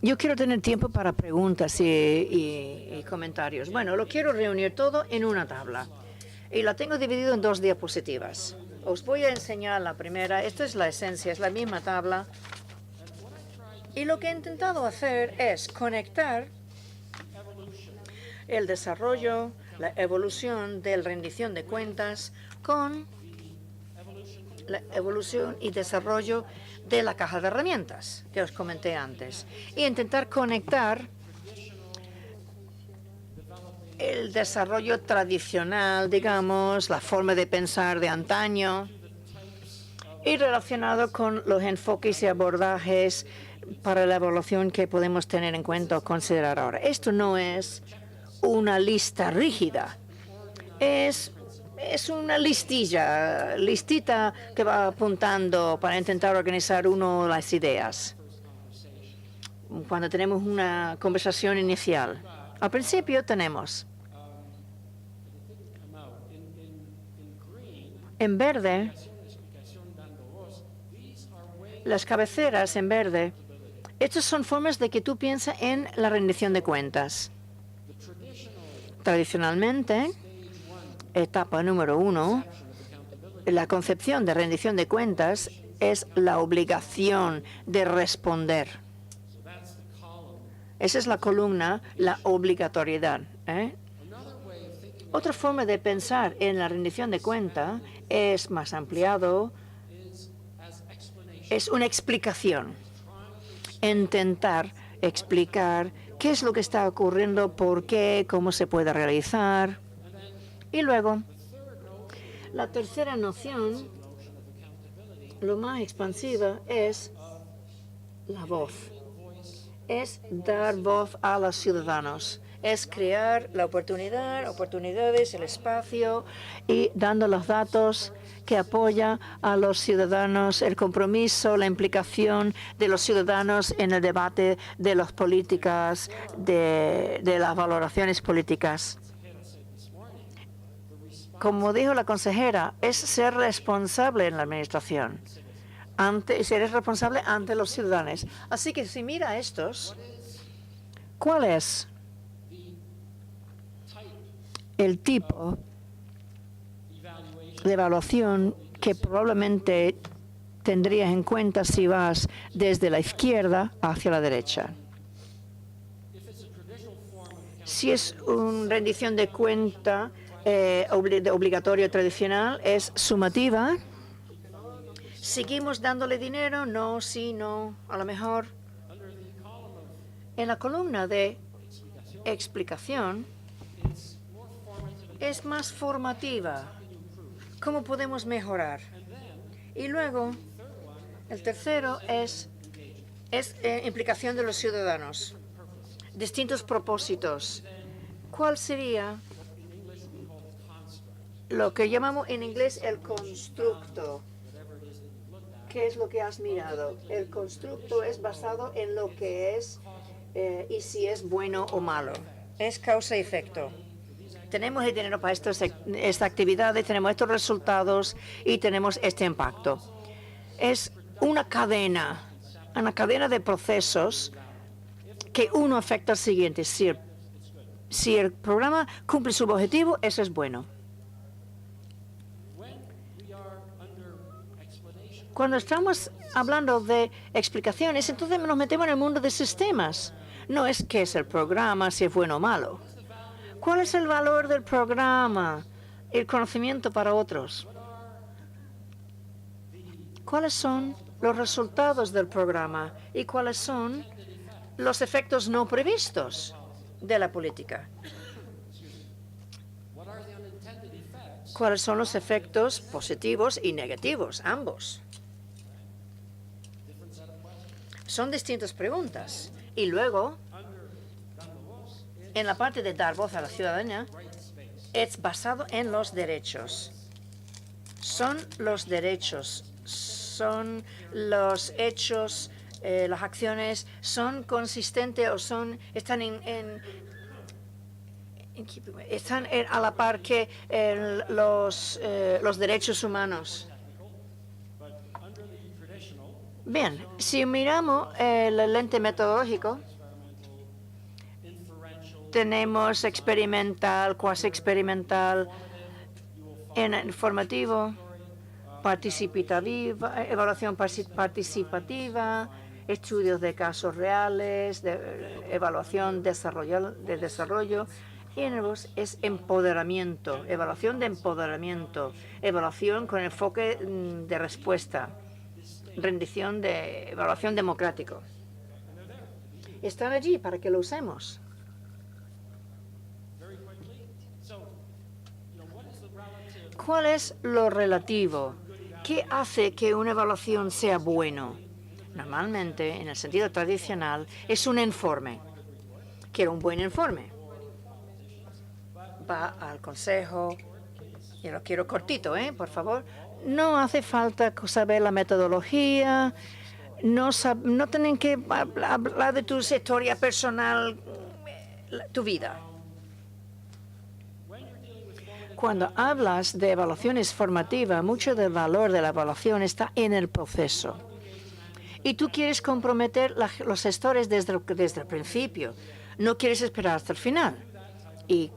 Speaker 3: Yo quiero tener tiempo para preguntas y comentarios. Bueno, lo quiero reunir todo en una tabla y la tengo dividido en 2 diapositivas. Os voy a enseñar la primera. Esto es la esencia, es la misma tabla. Y lo que he intentado hacer es conectar el desarrollo, la evolución de la rendición de cuentas con la evolución y desarrollo de la caja de herramientas que os comenté antes. Y intentar conectar el desarrollo tradicional, digamos, la forma de pensar de antaño, y relacionado con los enfoques y abordajes para la evaluación que podemos tener en cuenta o considerar ahora. Esto no es una lista rígida, es una listita que va apuntando para intentar organizar las ideas cuando tenemos una conversación inicial. Al principio tenemos en verde las cabeceras en verde. Estas son formas de que tú piensas en la rendición de cuentas. Tradicionalmente, etapa número 1, la concepción de rendición de cuentas es la obligación de responder. Esa es la columna, la obligatoriedad. Otra forma de pensar en la rendición de cuentas es más ampliado, es una explicación. Intentar explicar qué es lo que está ocurriendo, por qué, cómo se puede realizar. Y luego, la tercera noción, lo más expansiva, es la voz. Es dar voz a los ciudadanos. Es crear la oportunidades, el espacio y dando los datos que apoya a los ciudadanos, el compromiso, la implicación de los ciudadanos en el debate de las políticas, de las valoraciones políticas. Como dijo la consejera, es ser responsable en la administración, ser responsable ante los ciudadanos. Así que si mira estos, ¿cuál es el tipo de evaluación que probablemente tendrías en cuenta si vas desde la izquierda hacia la derecha? Si es una rendición de cuenta obligatoria tradicional, es sumativa. ¿Seguimos dándole dinero? No, sí, no, a lo mejor. En la columna de explicación es más formativa. ¿Cómo podemos mejorar? Y luego, el tercero es implicación de los ciudadanos. Distintos propósitos. ¿Cuál sería lo que llamamos en inglés el constructo? ¿Qué es lo que has mirado? El constructo es basado en lo que es y si es bueno o malo. Es causa y efecto. Tenemos el dinero para esta actividad, tenemos estos resultados y tenemos este impacto. Es una cadena de procesos que uno afecta al siguiente. Si el programa cumple su objetivo, eso es bueno. Cuando estamos hablando de explicaciones, entonces nos metemos en el mundo de sistemas. No es qué es el programa, si es bueno o malo. ¿Cuál es el valor del programa? El conocimiento para otros. ¿Cuáles son los resultados del programa? ¿Y cuáles son los efectos no previstos de la política? ¿Cuáles son los efectos positivos y negativos? Ambos. Son distintas preguntas. Y luego, en la parte de dar voz a la ciudadanía, es basado en los derechos. Son los derechos, son los hechos, las acciones, son consistentes o están a la par que los derechos humanos. Bien, si miramos el lente metodológico, tenemos experimental, cuasi experimental, informativo, participativa, evaluación participativa, estudios de casos reales, evaluación de desarrollo. Y en el BOS es empoderamiento, evaluación de empoderamiento, evaluación con enfoque de respuesta, rendición de evaluación democrático. Están allí para que lo usemos. ¿Cuál es lo relativo? ¿Qué hace que una evaluación sea bueno? Normalmente, en el sentido tradicional, es un informe. Quiero un buen informe. Va al consejo. Yo lo quiero cortito, por favor. No hace falta saber la metodología. No tienen que hablar de tu historia personal, tu vida. Cuando hablas de evaluaciones formativas, mucho del valor de la evaluación está en el proceso. Y tú quieres comprometer los gestores desde el principio. No quieres esperar hasta el final. Y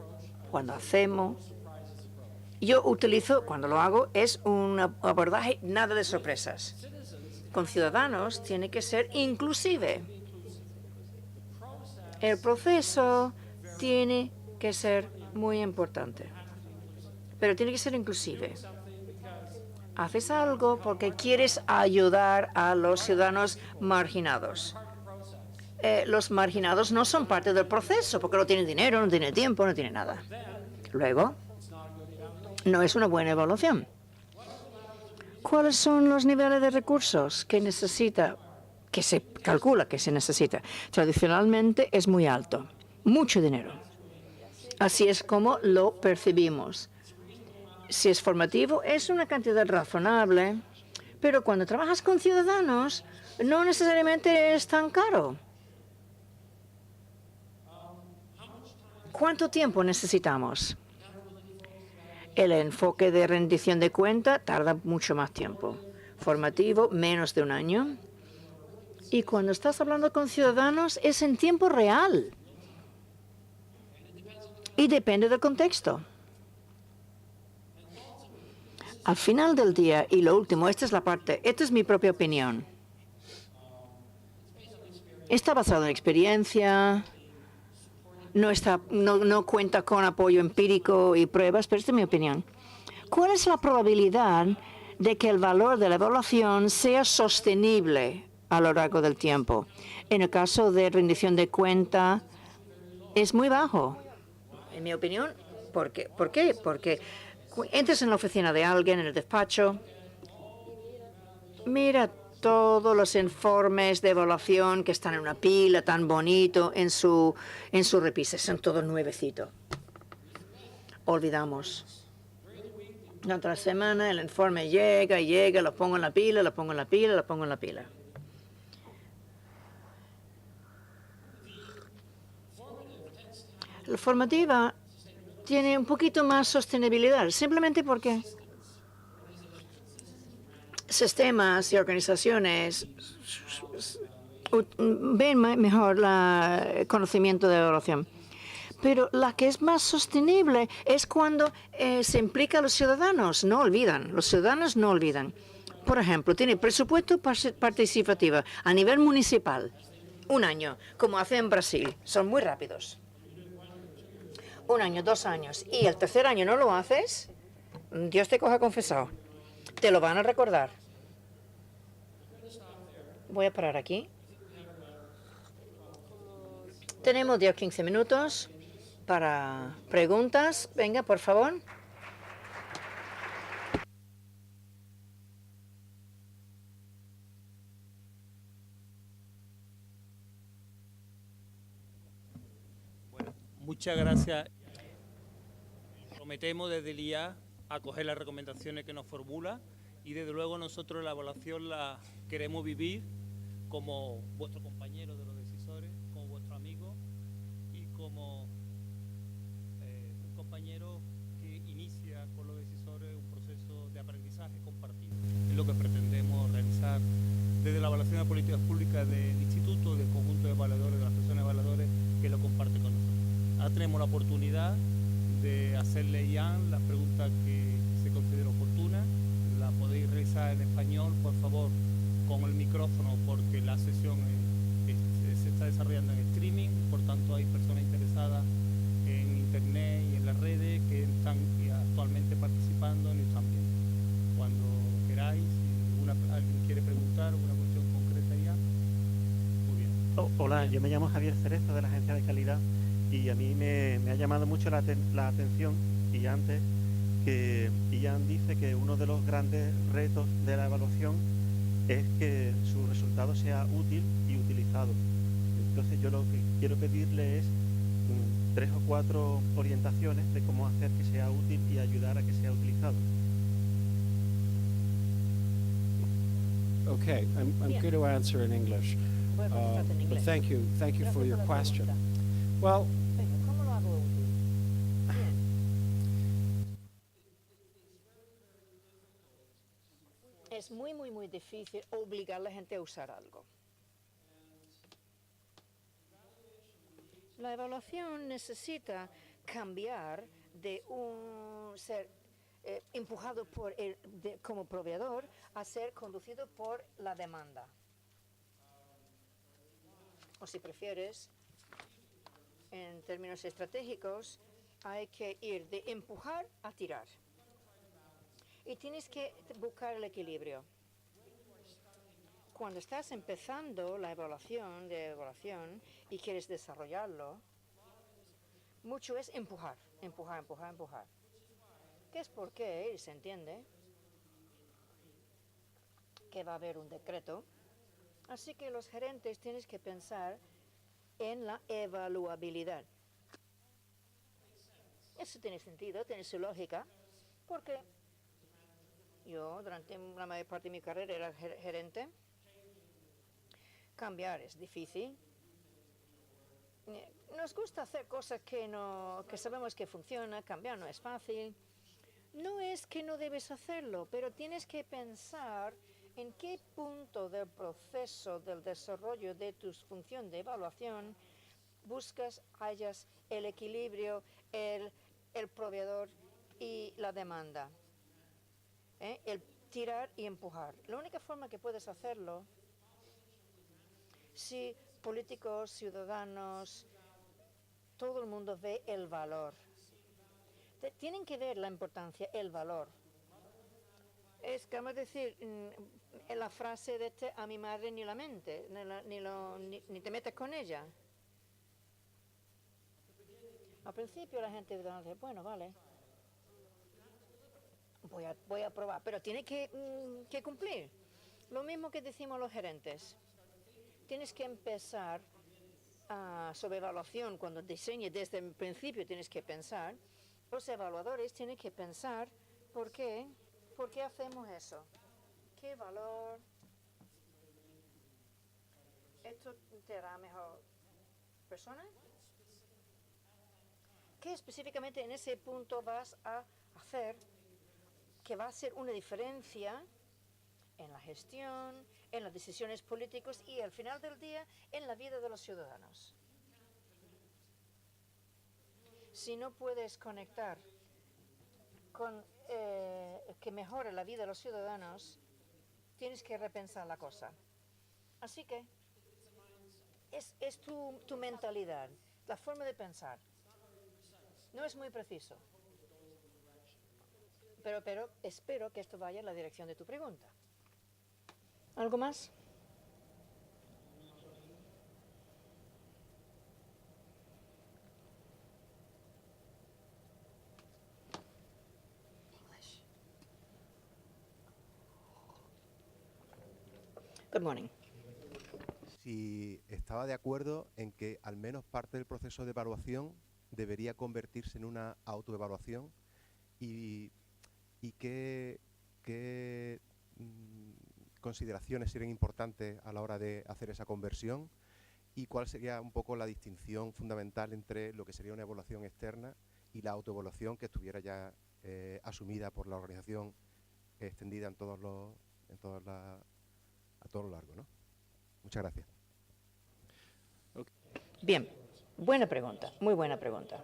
Speaker 3: cuando hacemos yo utilizo, cuando lo hago, es un abordaje nada de sorpresas. Con ciudadanos tiene que ser inclusive. El proceso tiene que ser muy importante, pero tiene que ser inclusive. Haces algo porque quieres ayudar a los ciudadanos marginados. Los marginados no son parte del proceso porque no tienen dinero, no tienen tiempo, no tienen nada. Luego, no es una buena evaluación. ¿Cuáles son los niveles de recursos que necesita, que se calcula que se necesita? Tradicionalmente es muy alto, mucho dinero. Así es como lo percibimos. Si es formativo, es una cantidad razonable, pero cuando trabajas con ciudadanos, no necesariamente es tan caro. ¿Cuánto tiempo necesitamos? El enfoque de rendición de cuenta tarda mucho más tiempo. Formativo, menos de un año. Y cuando estás hablando con ciudadanos, es en tiempo real. Y depende del contexto. Al final del día, y lo último, esta es mi propia opinión. Está basado en experiencia, no cuenta con apoyo empírico y pruebas, pero esta es mi opinión. ¿Cuál es la probabilidad de que el valor de la evaluación sea sostenible a lo largo del tiempo? En el caso de rendición de cuenta, es muy bajo. En mi opinión, ¿por qué? Porque entras en la oficina de alguien, en el despacho, mira todos los informes de evaluación que están en una pila tan bonito en su repisa. Son todos nuevecitos. Olvidamos. Durante la semana el informe llega y llega, lo pongo en la pila, lo pongo en la pila, lo pongo en la pila. La formativa tiene un poquito más sostenibilidad, simplemente porque sistemas y organizaciones ven mejor el conocimiento de evaluación. Pero la que es más sostenible es cuando se implica a los ciudadanos. No olvidan, los ciudadanos no olvidan. Por ejemplo, tiene presupuesto participativo a nivel municipal. Un año, como hace en Brasil. Son muy rápidos. Un año, 2 años. Y el tercer año no lo haces, Dios te coja confesado. Te lo van a recordar. Voy a parar aquí. Tenemos 10 o 15 minutos para preguntas. Venga, por favor.
Speaker 1: Bueno, muchas gracias. Prometemos desde el IA acoger las recomendaciones que nos formula y desde luego nosotros la evaluación la queremos vivir como vuestro compañero de los decisores, como vuestro amigo y como un compañero que inicia con los decisores un proceso de aprendizaje compartido. Es lo que pretendemos realizar desde la evaluación de políticas públicas del instituto, del conjunto de evaluadores, de las personas evaluadores que lo comparten con nosotros. Ahora tenemos la oportunidad de hacerle a Ian las preguntas que se consideren oportunas. La podéis realizar en español, por favor, con el micrófono, porque la sesión se está desarrollando en streaming, por tanto hay personas interesadas en internet y en las redes que están actualmente participando en el también. Cuando queráis, si alguien quiere preguntar una cuestión concreta ya, muy bien.
Speaker 4: Hola, yo me llamo Javier Cerezo de la Agencia de Calidad y a mí me ha llamado mucho la atención y antes que Ian dice que uno de los grandes retos de la evaluación es que su resultado sea útil y utilizado. Entonces yo lo que quiero pedirle es 3 o 4 orientaciones de cómo hacer que sea útil y ayudar a que sea utilizado.
Speaker 2: Okay, I'm going to answer in English.
Speaker 3: Voy a contestarte en
Speaker 2: But
Speaker 3: inglés.
Speaker 2: thank you for
Speaker 3: Gracias
Speaker 2: your
Speaker 3: por la
Speaker 2: question.
Speaker 3: pregunta.
Speaker 2: Well,
Speaker 3: Venga, ¿cómo lo hago útil? Bien. Es muy difícil obligar a la gente a usar algo. La evaluación necesita cambiar de ser empujado como proveedor a ser conducido por la demanda. O si prefieres, en términos estratégicos, hay que ir de empujar a tirar. Y tienes que buscar el equilibrio. Cuando estás empezando la evaluación y quieres desarrollarlo, mucho es empujar, empujar, empujar, empujar. Que es porque se entiende que va a haber un decreto. Así que los gerentes tienen que pensar en la evaluabilidad. Eso tiene sentido, tiene su lógica, porque yo durante la mayor parte de mi carrera era gerente. Cambiar es difícil. Nos gusta hacer cosas que sabemos que funcionan. Cambiar no es fácil. No es que no debes hacerlo, pero tienes que pensar en qué punto del proceso del desarrollo de tu función de evaluación hayas el equilibrio, el proveedor y la demanda. El tirar y empujar. La única forma que puedes hacerlo, si políticos, ciudadanos, todo el mundo ve el valor. Tienen que ver la importancia, el valor. Es como decir, en la frase de a mi madre ni la mente, ni te metes con ella. Al principio la gente dice, bueno, vale, voy a probar, pero tiene que cumplir. Lo mismo que decimos los gerentes. Tienes que empezar sobre evaluación. Cuando diseñes desde el principio tienes que pensar. Los evaluadores tienen que pensar por qué hacemos eso. ¿Qué valor? ¿Esto te hará mejor persona? ¿Qué específicamente en ese punto vas a hacer que va a ser una diferencia en la gestión, en las decisiones políticas y al final del día en la vida de los ciudadanos? Si no puedes conectar con que mejore la vida de los ciudadanos, tienes que repensar la cosa. Así que es tu mentalidad, la forma de pensar. No es muy preciso, pero espero que esto vaya en la dirección de tu pregunta. ¿Algo más? Good morning.
Speaker 5: Si estaba de acuerdo en que al menos parte del proceso de evaluación debería convertirse en una autoevaluación y qué consideraciones serían importantes a la hora de hacer esa conversión y cuál sería un poco la distinción fundamental entre lo que sería una evaluación externa y la autoevaluación que estuviera ya asumida por la organización extendida a todo lo largo, ¿no? Muchas gracias.
Speaker 3: Bien, buena pregunta, muy buena pregunta.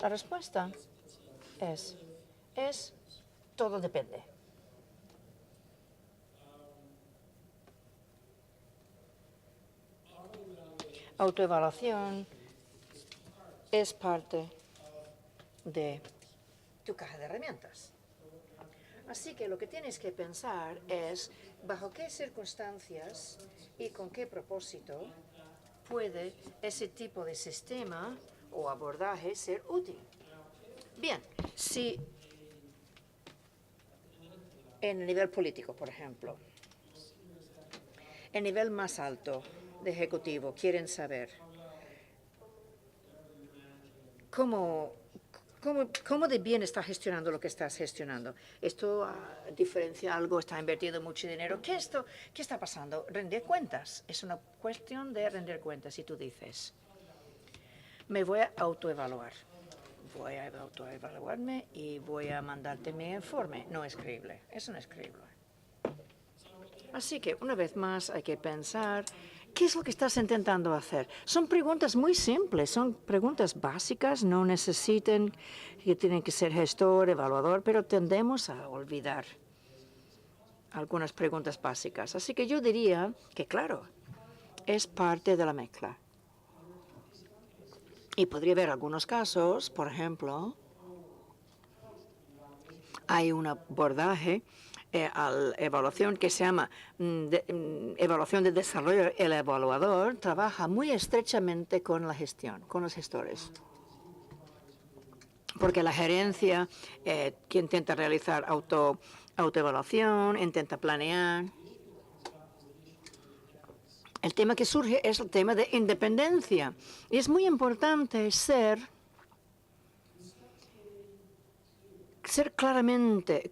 Speaker 3: La respuesta es todo depende. Autoevaluación es parte de tu caja de herramientas. Así que lo que tienes que pensar es bajo qué circunstancias y con qué propósito puede ese tipo de sistema o abordaje ser útil. Bien, si en el nivel político, por ejemplo, el nivel más alto de ejecutivo quieren saber cómo de bien está gestionando lo que estás gestionando. Esto diferencia algo, está invirtiendo mucho dinero. ¿Qué está pasando? Rendir cuentas. Es una cuestión de rendir cuentas. Y tú dices, me voy a autoevaluar. Voy a autoevaluarme y voy a mandarte mi informe. No es creíble. Eso no es creíble. Así que, una vez más, hay que pensar ¿Qué es lo que estás intentando hacer? Son preguntas muy simples, son preguntas básicas, no necesitan que tienen que ser gestor, evaluador, pero tendemos a olvidar algunas preguntas básicas. Así que yo diría que, claro, es parte de la mezcla. Y podría haber algunos casos, por ejemplo, hay un abordaje a la evaluación que se llama evaluación de desarrollo. El evaluador trabaja muy estrechamente con la gestión, con los gestores. Porque la gerencia que intenta realizar autoevaluación, intenta planear. El tema que surge es el tema de independencia. Y es muy importante ser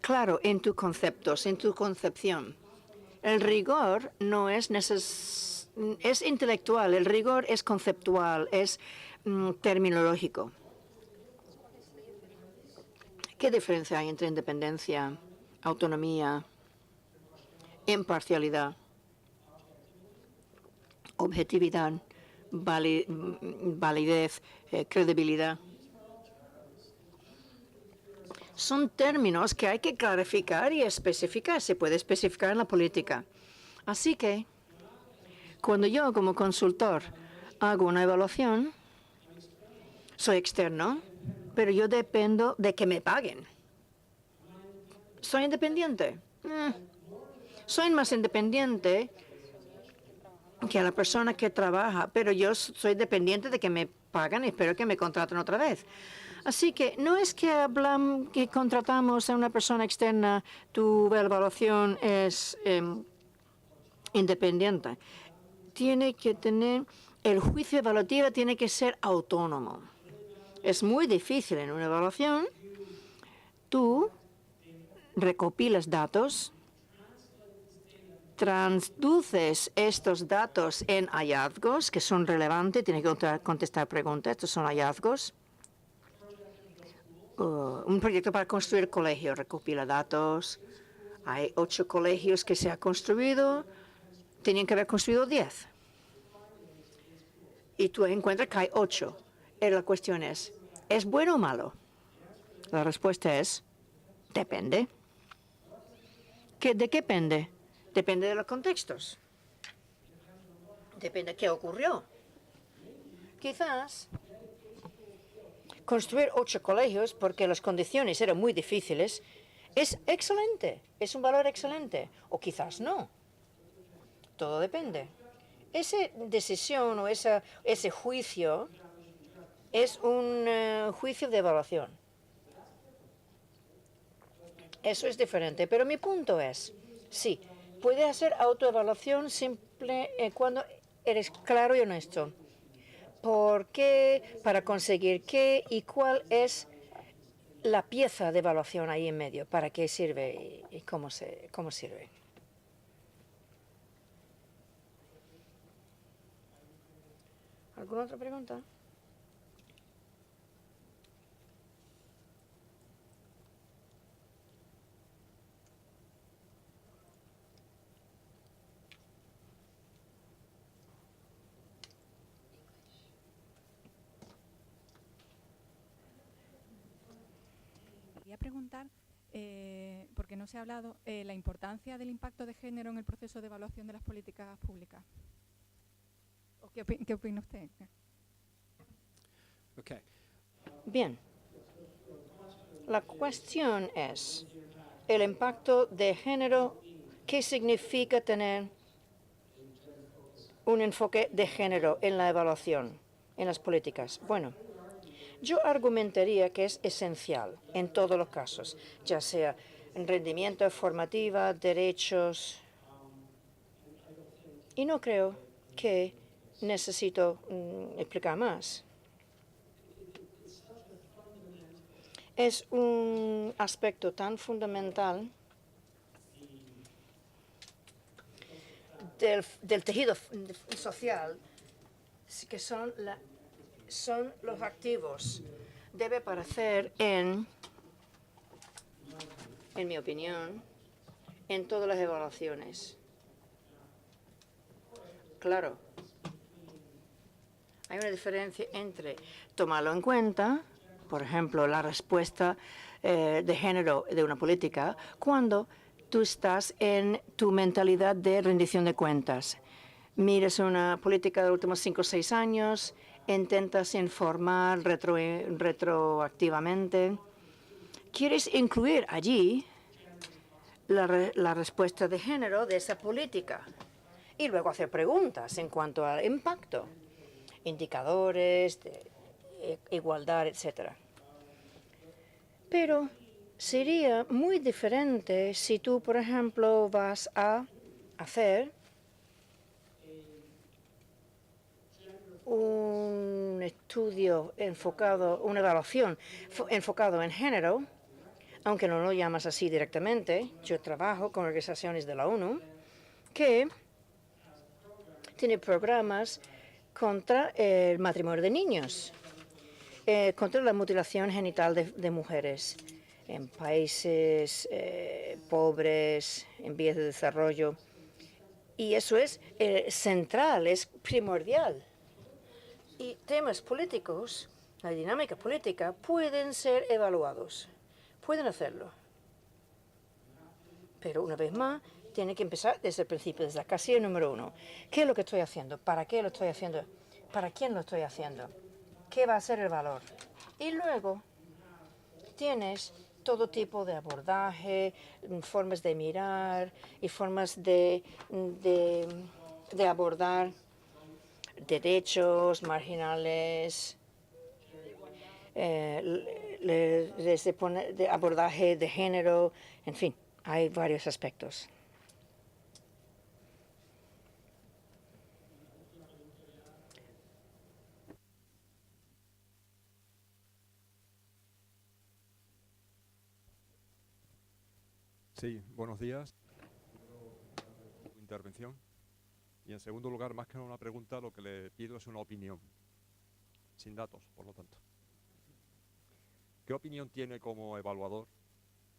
Speaker 3: claro en tus conceptos, en tu concepción. El rigor no es intelectual, el rigor es conceptual, es terminológico. ¿Qué diferencia hay entre independencia, autonomía, imparcialidad, objetividad, validez, credibilidad? Son términos que hay que clarificar y especificar. Se puede especificar en la política. Así que, cuando yo como consultor hago una evaluación, soy externo, pero yo dependo de que me paguen. ¿Soy independiente? Soy más independiente que la persona que trabaja, pero yo soy dependiente de que me pagan y espero que me contraten otra vez. Así que no es que contratamos a una persona externa, tu evaluación es independiente. Tiene que tener, el juicio evaluativo tiene que ser autónomo. Es muy difícil en una evaluación. Tú recopilas datos, traduces estos datos en hallazgos que son relevantes, tienes que contestar preguntas, estos son hallazgos. Un proyecto para construir colegios, recopila datos. Hay 8 colegios que se han construido, tenían que haber construido 10. Y tú encuentras que hay 8. La cuestión ¿es bueno o malo? La respuesta es, depende. ¿De qué depende? Depende de los contextos. Depende de qué ocurrió. Quizás construir 8 colegios porque las condiciones eran muy difíciles es excelente, es un valor excelente, o quizás no. Todo depende. Esa decisión o ese juicio es un juicio de evaluación. Eso es diferente, pero mi punto es, sí, puedes hacer autoevaluación simple cuando eres claro y honesto. ¿Por qué? ¿Para conseguir qué? ¿Y cuál es la pieza de evaluación ahí en medio? ¿Para qué sirve y cómo sirve? ¿Alguna otra pregunta?
Speaker 6: Quería preguntar, porque no se ha hablado, la importancia del impacto de género en el proceso de evaluación de las políticas públicas. ¿O qué opina usted?
Speaker 2: Okay.
Speaker 3: Bien. La cuestión es el impacto de género. ¿Qué significa tener un enfoque de género en la evaluación, en las políticas? Bueno, yo argumentaría que es esencial en todos los casos, ya sea en rendimiento, formativa, derechos. Y no creo que necesito explicar más. Es un aspecto tan fundamental del tejido social que son los activos. Debe parecer en mi opinión, en todas las evaluaciones. Claro. Hay una diferencia entre tomarlo en cuenta, por ejemplo, la respuesta de género de una política, cuando tú estás en tu mentalidad de rendición de cuentas. Miras una política de los últimos 5 o 6 años, intentas informar retroactivamente. Quieres incluir allí la respuesta de género de esa política y luego hacer preguntas en cuanto al impacto, indicadores de igualdad, etc. Pero sería muy diferente si tú, por ejemplo, vas a hacer un estudio enfocado, una evaluación enfocado en género, aunque no lo llamas así directamente. Yo trabajo con organizaciones de la ONU que tienen programas contra el matrimonio de niños, contra la mutilación genital de mujeres en países pobres, en vías de desarrollo. Y eso es central, es primordial. Y temas políticos, la dinámica política, pueden ser evaluados. Pueden hacerlo. Pero una vez más, tiene que empezar desde el principio, desde la casilla número 1. ¿Qué es lo que estoy haciendo? ¿Para qué lo estoy haciendo? ¿Para quién lo estoy haciendo? ¿Qué va a ser el valor? Y luego tienes todo tipo de abordaje, formas de mirar y formas de abordar derechos marginales, de abordaje de género, en fin, hay varios aspectos.
Speaker 7: Sí, buenos días. Tu intervención. Y en segundo lugar, más que una pregunta, lo que le pido es una opinión, sin datos, por lo tanto. ¿Qué opinión tiene como evaluador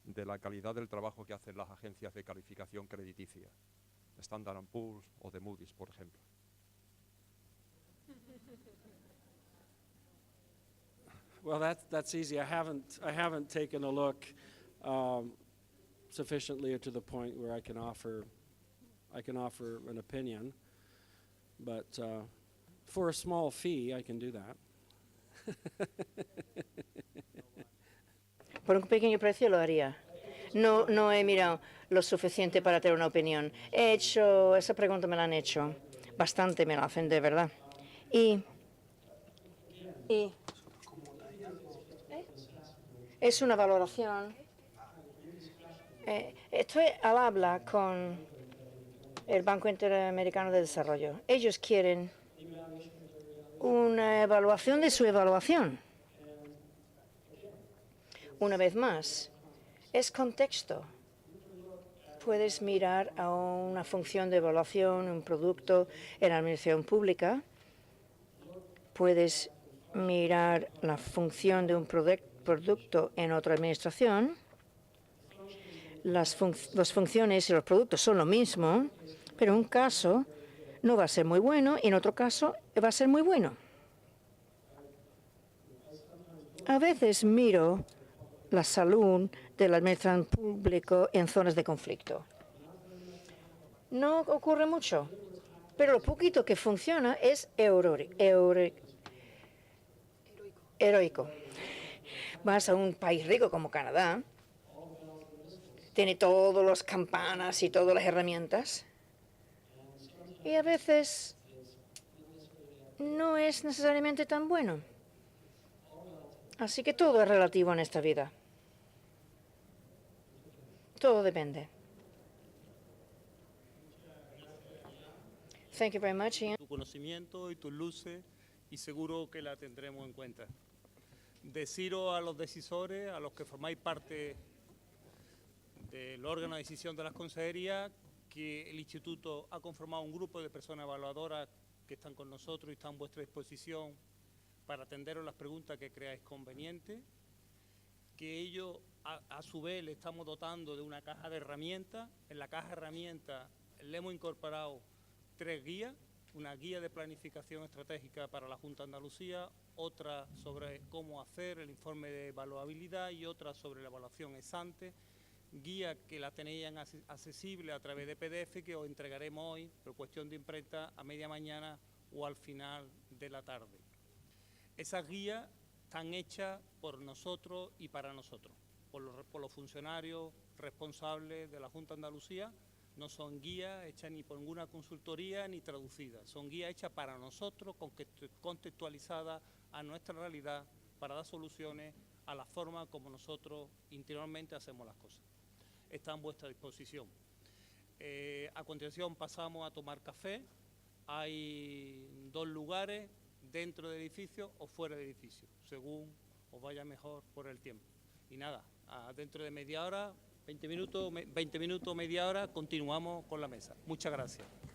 Speaker 7: de la calidad del trabajo que hacen las agencias de calificación crediticia, Standard & Poor's o de Moody's, por ejemplo?
Speaker 2: Well, that's easy. I haven't taken a look sufficiently to the point where I can offer an opinion, but for a small fee, I can do that.
Speaker 3: Por un pequeño precio lo haría. No he mirado lo suficiente para tener una opinión. Esa pregunta me la han hecho. Bastante me la hacen, de verdad. Y es una valoración. Estoy al habla con el Banco Interamericano de Desarrollo. Ellos quieren una evaluación de su evaluación. Una vez más, es contexto. Puedes mirar a una función de evaluación, un producto en la administración pública. Puedes mirar la función de un producto en otra administración. Las funciones y los productos son lo mismo, pero en un caso no va a ser muy bueno y en otro caso va a ser muy bueno. A veces miro la salud de la administración pública en zonas de conflicto. No ocurre mucho, pero lo poquito que funciona es heroico. Vas a un país rico como Canadá, tiene todas las campanas y todas las herramientas, y a veces no es necesariamente tan bueno. Así que todo es relativo en esta vida. Todo depende. Thank you very much, Ian.
Speaker 1: Tu conocimiento y tus luces, y seguro que la tendremos en cuenta. Deciros a los decisores, a los que formáis parte del órgano de decisión de las consejerías, que el Instituto ha conformado un grupo de personas evaluadoras que están con nosotros y están a vuestra disposición para atenderos las preguntas que creáis convenientes, que ellos a su vez le estamos dotando de una caja de herramientas. En la caja de herramientas le hemos incorporado 3 guías una guía de planificación estratégica para la Junta de Andalucía, otra sobre cómo hacer el informe de evaluabilidad y otra sobre la evaluación ex ante, guía que la tenían accesible a través de PDF que os entregaremos hoy, por cuestión de imprenta, a media mañana o al final de la tarde. Esas guías están hechas por nosotros y para nosotros, por los funcionarios responsables de la Junta de Andalucía. No son guías hechas ni por ninguna consultoría ni traducidas, son guías hechas para nosotros, contextualizadas a nuestra realidad, para dar soluciones a la forma como nosotros interiormente hacemos las cosas. Está a vuestra disposición. A continuación pasamos a tomar café. Hay 2 lugares, dentro del edificio o fuera del edificio, según os vaya mejor por el tiempo. Y nada, dentro de media hora, 20 minutos, media hora, continuamos con la mesa. Muchas gracias.